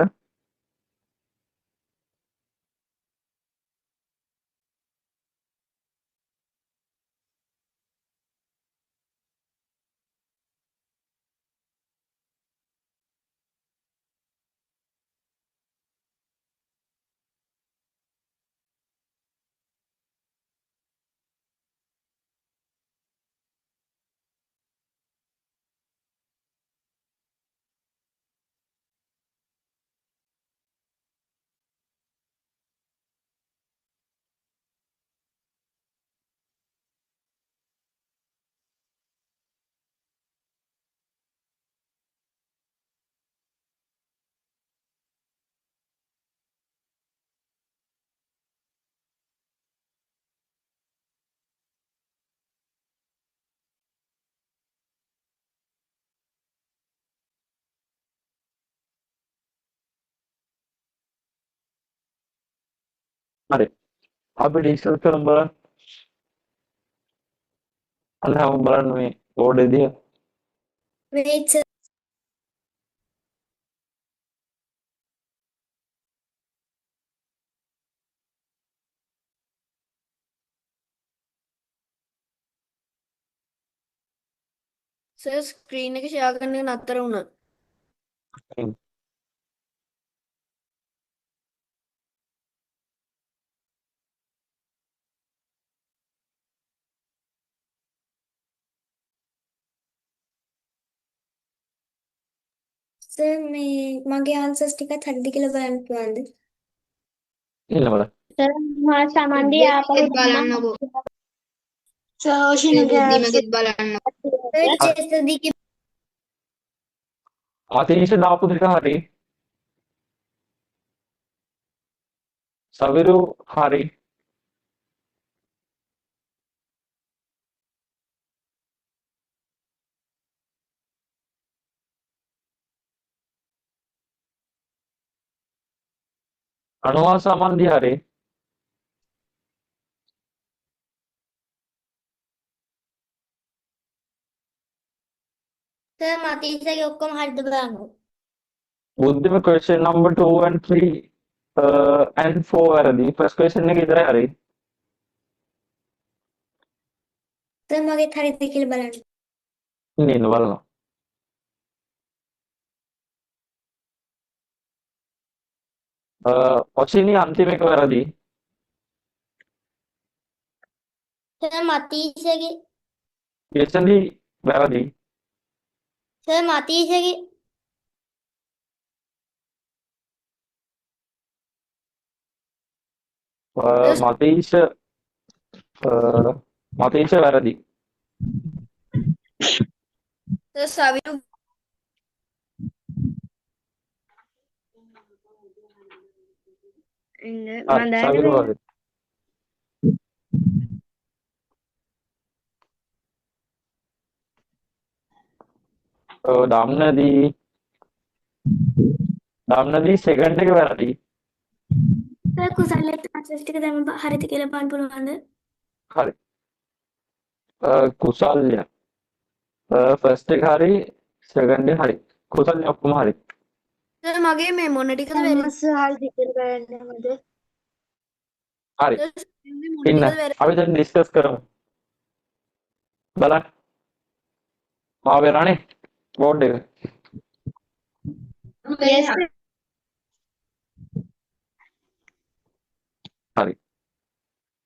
හරි. අපි ඩිස්කස් කරමු බලන්න. අන්න හැමෝම බලන්න මේ බෝඩ් එක දිහා. wait sir. සර් ස්ක්‍රීන් එක ෂෙයා කරන එක නතර වුණා. සර් මේ මගේ ආන්සර්ස් ටිකත් හරිද කියලා බලන්න පුළුවන්ද? ඉන්න බලන්න. සර් මහා සමන්දි ආපහු බලන්නකෝ. සර් ඔෂිනගේ බුද්ධිමගෙත් බලන්න. සර් චේතදිගේ ආතීෂ දාපු දෙක හරි. සවිරු හරි. අනුහා සමන්දි හරි. සර් මතීසගේ ඔක්කොම හරිද බලන්නකෝ. බුද්ධිම question number 2 and 3 and 4 වැරදි. first question එක විතරයි හරි. සර් මගෙත් හරිද කියලා බලන්න. ඉන්න බලන්න. ඔචිනි අන්තිම එක වැරදි. සර් මතීෂගේ කෙසලි වැරදි. සර් මතීෂගේ මතීෂ මතීෂ වැරදි. Sir, Savinu. හරි සවිරු වැරදි. දම්නදී සෙකන්ඩ් එක වැරදි. සර් කුසල්ලෙත් ආන්සර්ස් ටික දැම්ම හරිද කියලා බලන්න පුළුවන්ද? හරි. කුසල්ය ෆස්ට් එක හරි සෙකන්ඩ් එක හරි. කුසල්ය ඔක්කොම හරි. Sir, මගේ මේ මොන ටිකද වැරදි? මස් හරිද කියලා බලන්නමද? හරි. Sir, Savinu මොන ඉන්න ටිකද වැරදි? අපි දැන් ඩිස්කස් කරමු. බලන්න. ආ වෙනානේ බෝඩ් එක. yes sir. හරි.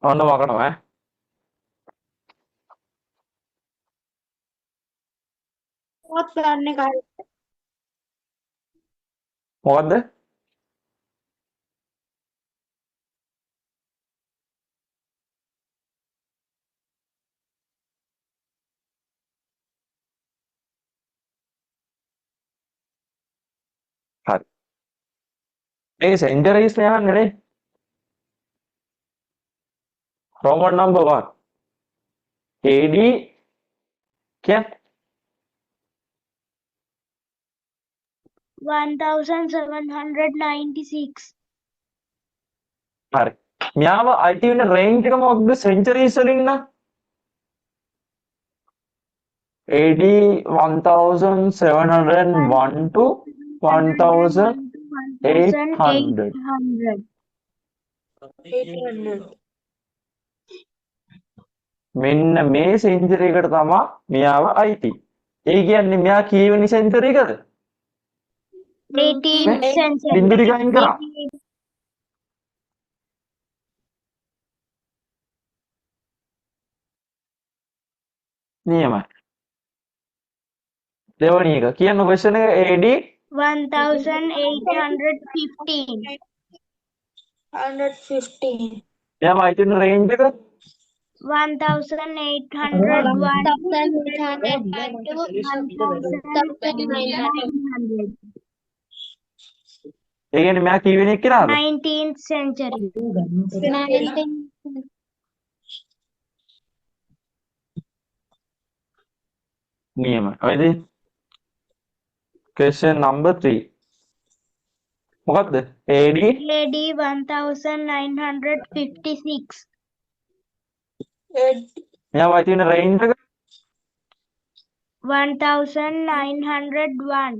ඔන්න වකනවා ඈ. පොත් ගන්න එක හරි. මොකද්ද? හරි. මේ සෙන්චරීස් නේ අහන්නේ නේ. Roman number 1. AD කියන්නේ 1796. හරි. මෙයාව IT වෙන රේන්ජ් එක මොකක්ද සෙන්චරීස් වලින් නම්? AD 1701 to 1800. 1800. මෙන්න මේ සෙන්චරි එකට තමයි මෙයාව IT. ඒ කියන්නේ මෙයා කීවෙනි සෙන්චරි එකද? 18th century. බින්දු ටික අයින් කරා. නියමයි. දෙවැනි එක කියන්න ක්වෙස්චන් එක AD 1815. 115. මෙයාව IT වෙන රේන්ජ් එක 1801 to 1900. ඒ කියන්නේ මෙයා කීවෙනි එක කියලාද? 19th century. නියමයි. හරිද? question number 3. මොකක්ද? AD AD 1956. මෙයාව IT වෙන රේන්ජ් එක 1901.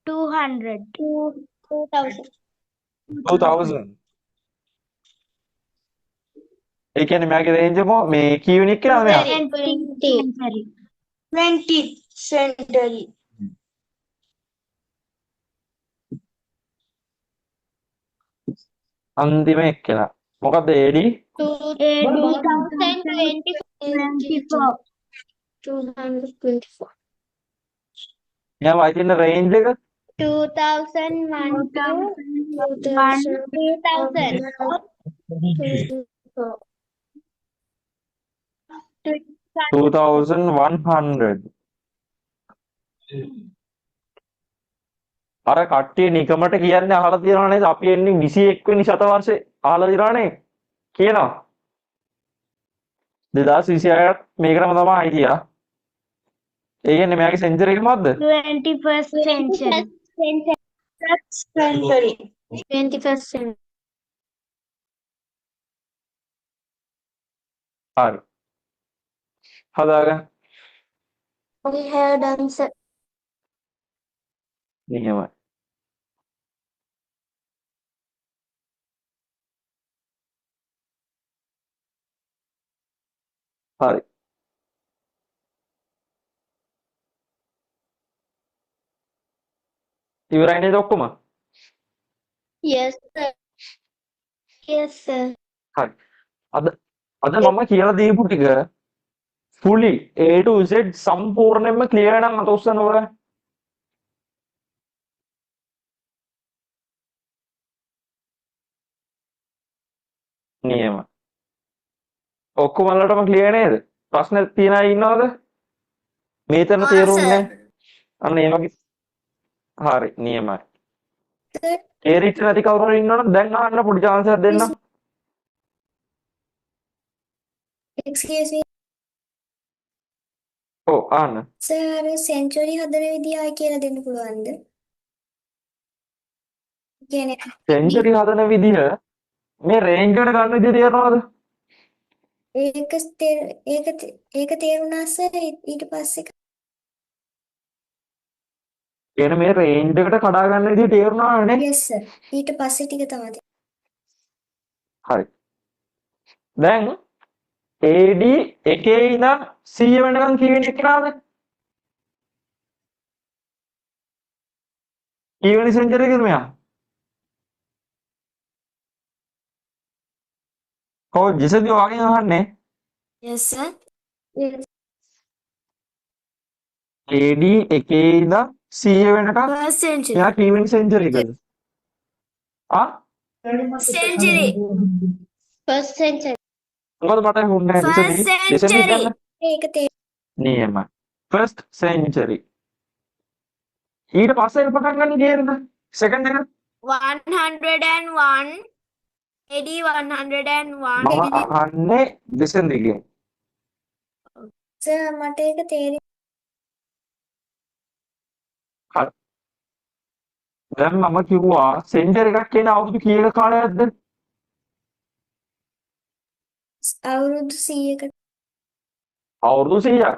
200. 2000 2000. ඒ කියන්නේ මෙයාගේ රේන්ජ් එක මේ කීවෙනි එක කියලාද මෙයා? 20th century. 20th century. අන්තිම එක්කෙනා. මොකද්ද AD? AD 2024. 224. මෙයාව IT වෙන රේන්ජ් එක 2001 to 2000. 2100. අර කට්ටිය නිකමට කියන්නේ අහලා තියෙනවා නේද? අපි එන්නේ 21 වෙනි ශතවර්ෂේ අහලා තියෙනවානේ. කියනවා. 2026ට මේකටම තමයි හිටියා. ඒ කියන්නේ මෙයාගේ සෙන්චරි එක මොකද්ද? 21st century. 21st century. හරි. හදාගන්න. We have done sir. නියමයි. හරි. ඉවරයි නේද ඔක්කොම? Yes sir. Yes sir. හරි. අද මම කියලා දීපු ටික fully A to Z සම්පූර්ණයෙන්ම ක්ලියර් නම් අත උස්සන්න ඕන. නියම. ඔක්කොම වලටම ක්ලියර් නේද? ප්‍රශ්න තියන අය ඉන්නවද? මේතන ආ, තේරුන්නේ sir. නැහැ. අන්න ඒ වගේ. හරි නියමයි. Sir, තේරිච්ච නැති කවුරු හරි ඉන්නවනම් දැන් අහන්න පොඩි chance එකක් දෙන්න. excuse me. ඔව් අහන්න. Sir, අර සෙන්චුරි හදන විදිය ආයි කියලා දෙන්න පුළුවන්ද? කියන්නේ සෙන්චරි හදන විදිහ මේ රේන්ජ් එකට ගන්න විදිහ තේරෙනවද? ඒක තේරුණා සර්. ඊට පස්සේ කියන්නේ මේ රේන්ජ් එකට කඩා ගන්න විදිහ තේරුණානේ. yes sir. ඊට පස්සේ ටික තමයි. හරි. දැන් AD එකේ ඉඳන් 100 වෙනකන් කීවෙනි එක්කනද? කීවෙනි සෙන්චරි එකද මෙයා? කොහොමද ජෙසන්ති වගේ අහන්නේ? Yes, sir. Yes. AD එකේ ඉඳන් 100 වෙනකන් First century. මෙයා කීවෙනි සෙන්චරි එකද? ආ? Century. first century. මොකද මට හුන්නේ First ජෙසන්ති century. කියන්න. ඒක නියමයි. first century. ඊට පස්සේ පටන් ගන්න කීයද? second එක 101. AD 101. මම අහන්නේ ජෙසන්තිගෙන්. සර් මට ඒක තේරෙන්නේ දැන් මම කිව්වා සෙන්චරි එකක් කියන අවුරුදු කීයක කාලයක්ද? අවුරුදු 100කට. අවුරුදු 100ක්.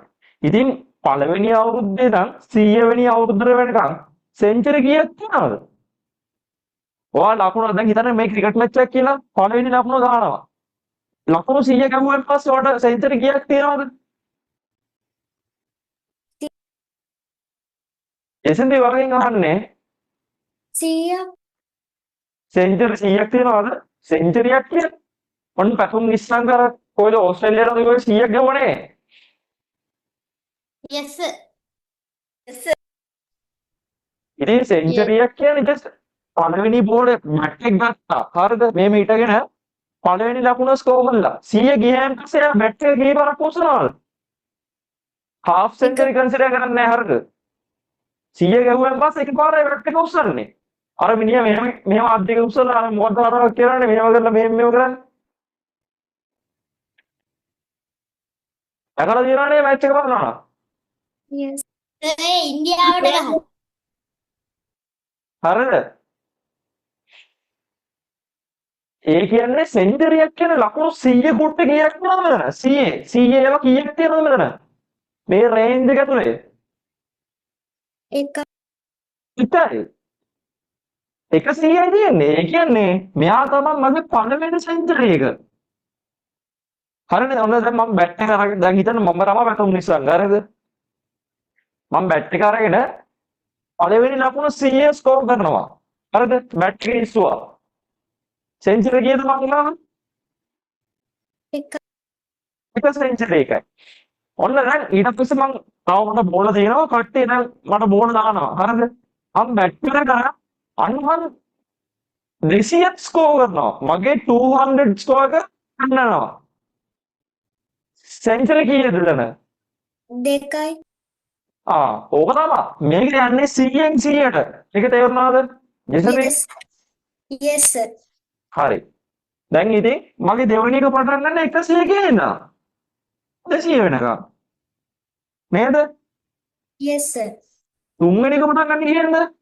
ඉතින් පළවෙනි අවුරුද්දේ ඉඳන් 100 වෙනි අවුරුද්දට වෙනකන් සෙන්චරි කීයක් තියෙනවද? ඔයා ලකුණ දැන් හිතන්න මේ ක්‍රිකට් මැච් එකක් කියලා පළවෙනි ලකුණ ගන්නවා. ලකුණු 100 ගැහුවෙන් පස්සේ ඔයාලට සෙන්චරි කීයක් තියෙනවද? එසෙන්දි වරෙන් අහන්නේ 100ක්. සෙන්චරි 100ක් තියෙනවද? සෙන්චරියක් කියලා. ඔන්න පැතුම් ඉස්සන් කර කොයිද ඕස්ට්‍රේලියාවද ඔය 100ක් ගවනේ. yes sir. ඉතින් සෙන්චරියක් කියන්නේ just පළවෙනි බෝලේ මැට් එක ගත්තා. හරිද? මේ මීටගෙන පළවෙනි ලකුණ ස්කෝර් කළා. 100 ගියන් පස්සේ මැට් එක කීපාරක් උස්සනවද? half century consider කරන්නේ නැහැ හරිද? 100 ගැහුවෙන් පස්සේ එකපාරයි මැට් එක උස්සන්නේ. අර මිනිහා මෙහෙම අද්දක උස්සලා අර මොකද අරක් කරන්නේ මෙහෙම කරලා මෙහෙම කරන්නේ. අකල දිනන්නේ මැච් එක බලනවා. yes. ඒ ඉන්දියාවට ගහන. හරිද? ඒ කියන්නේ සෙන්චරියක් කියන ලකුණු 100 කුට්ට කීයක් තියෙනවද මෙතන? 100 ඒවා කීයක් තියෙනවද මෙතන? මේ රේන්ජ් එක ඇතුලේ. එක ඉතින් 100යි තියෙන්නේ. ඒ කියන්නේ මෙයා තමයි මගේ පළවෙනි සෙන්චරි එක. හරිනේ. ඔන්න දැන් මම බැට් එක අරගෙන දැන් හිතන්න මම තමයි පැතුම් නිස්සන්. හරිද? මම බැට් එක අරගෙන පළවෙනි ලකුණ 100 ස්කෝර් කරනවා. හරිද? බැට් එක ඉස්සුවා. සෙන්චරි කීයද මම ගන්නවා? එක එක සෙන්චරි එකයි. ඔන්න දැන් ඊට පස්සේ මම තව මට බෝල දෙනවා. කට්ටිය දැන් මට බෝල දානවා. හරිද? මම බැට් එක කරා අනුහන් 200ක් ස්කෝර් කරනවා. මගේ 200 ස්කෝර් එක ගන්නවා. සෙන්චරි කීයද දැන්? දෙකයි. ඕක තමයි. මේක යන්නේ 100න් 100ට. ඒක තේරුණාද? ජෙසන්ති? yes. yes sir. හරි. දැන් ඉතින් මගේ දෙවෙනි එක පටන් ගන්න 100 කියන. 200 වෙනකම්. නේද? yes sir. තුන්වෙනි එක පටන් ගන්න කීයද?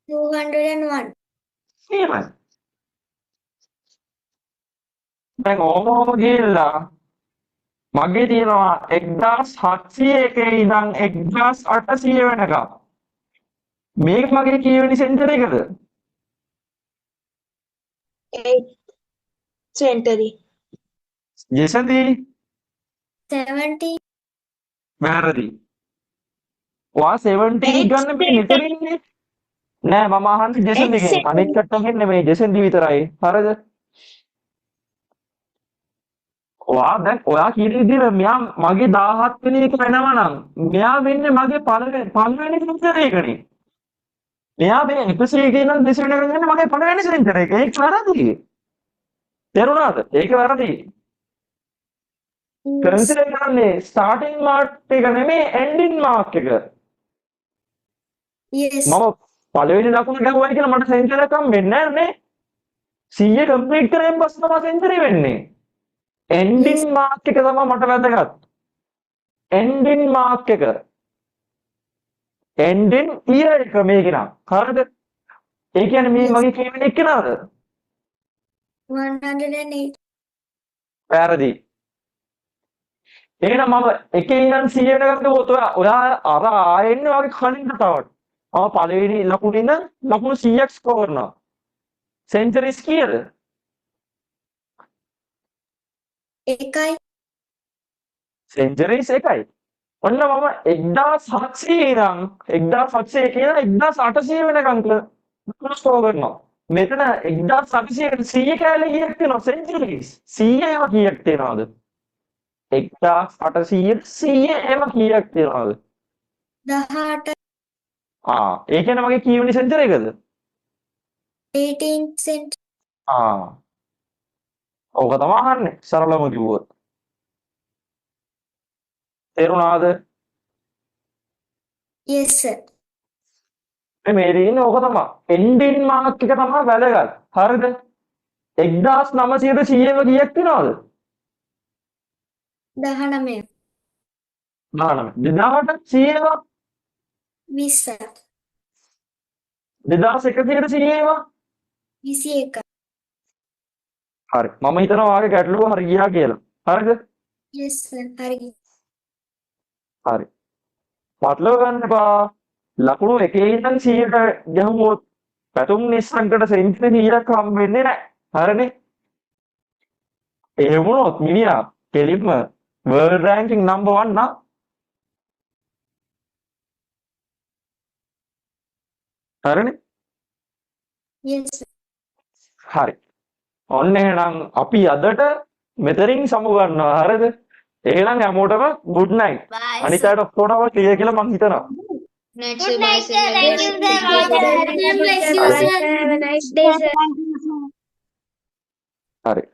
201. එහෙමයි. දැන් ඕමම ගිහිල්ලා මගේ තියෙනවා 1701 ඉඳන් 1800 වෙනකම්. මේක මගේ කීවෙනි සෙන්චරි එකද? 8th century. ජෙසන්ති 70. වැරදි. ඔයා 17 ගන්න මේ නිතර ඉන්නේ. නෑ මම අහන්නේ ජෙසන්තිගෙන්. අනිත් කට්ටියගෙන් නෙමෙයි ජෙසන්ති විතරයි. හරිද? දැන් ඔයා කියන විදිහට මෙයා මගේ 17 වෙනි එක වෙනවා නම් මෙයා වෙන්නේ මගේ පළවෙනි සෙන්චර් එකනේ. මෙයා මේ 100 කියන දෙසෙන් එක ගන්නේ මගේ පළවෙනි සෙන්චර් එක. ඒක වැරදි. තේරුණාද? ඒක වැරදි. කන්සිඩර් කරන්නේ ස්ටාර්ටින් මාර්ක් එක නෙමෙයි එන්ඩින් මාර්ක් එක. yes මම පළවෙනි ලකුණ ගැහුවයි කියලා මට සෙන්චර් එකක් හම්බෙන්නේ නැහැ නේ. 100 කම්ප්ලීට් කරගෙන පස්සේ තමයි සෙන්චරි වෙන්නේ. එන්ඩින් මාර්ක් එක තමයි මට වැදගත්. එන්ඩින් මාර්ක් එක. එන්ඩින් ඉයර් එක මේක නම්. හරිද? ඒ කියන්නේ මේ මගේ කියවෙන එක නේද? 108 වැරදි. එහෙනම් මම එකේ ඉඳන් 100 වෙනකම් ගියොත් ඔයා අර ආයෙන්නේ වගේ කලින් කතාවට. මම පළවෙනි ලකුණේ ඉඳන් ලකුණු 100ක් ස්කෝර් කරනවා. සෙන්චරිස් කීයද? එකයි සෙන්චරිස් එකයි. ඔන්න මම 1700 ඉඳන් 1700 කියලා 1800 වෙනකම් ලකුණු ස්කෝර් කරනවා. මෙතන 1800කට 100 කැලේ කීයක් තියෙනවද සෙන්චරිස්? 100 ඒවා කීයක් තියෙනවද? 1800ට 100 ඒවා කීයක් තියෙනවද? 18 ඒ කියන්නේ මගේ කීවෙනි සෙන්චර් එකද? 18 cent ඕක තමයි අහන්නේ සරලව කිව්වොත්. තේරුණාද? yes sir මේ තියෙන්නේ ඕක තමයි. එන්ඩින් මාර්ක් එක තමයි වැදගත්. හරිද? 1900ට 100ව කීයක් තියෙනවද? 19 19. 2000ට 100ව 20 2100ට 100ව 21 හරි. මම හිතනවා වාගේ ගැටලුව හරි ගියා කියලා. හරිද? yes sir හරි හරි. පටලව ගන්න එපා. ලකුණු 1 ඉඳන් 100ට ගහුවොත් පැතුම් නිස්සංකට සෙන්චරි 100ක් හම්බ වෙන්නේ නැහැ. හරිනේ? එහෙම වුණොත් මිනිහා කෙලින්ම world ranking number 1 නා. හරිනේ? yes sir හරි. ඔන්න එහෙනම් අපි අදට මෙතනින් සමු ගන්නවා. හරිද? එහෙනම් හැමෝටම good night. Bye. අනිත් අයට ඔක්කොටම clear කියලා මං හිතනවා. good night sir thank you sir Have a nice day, sir. හරි.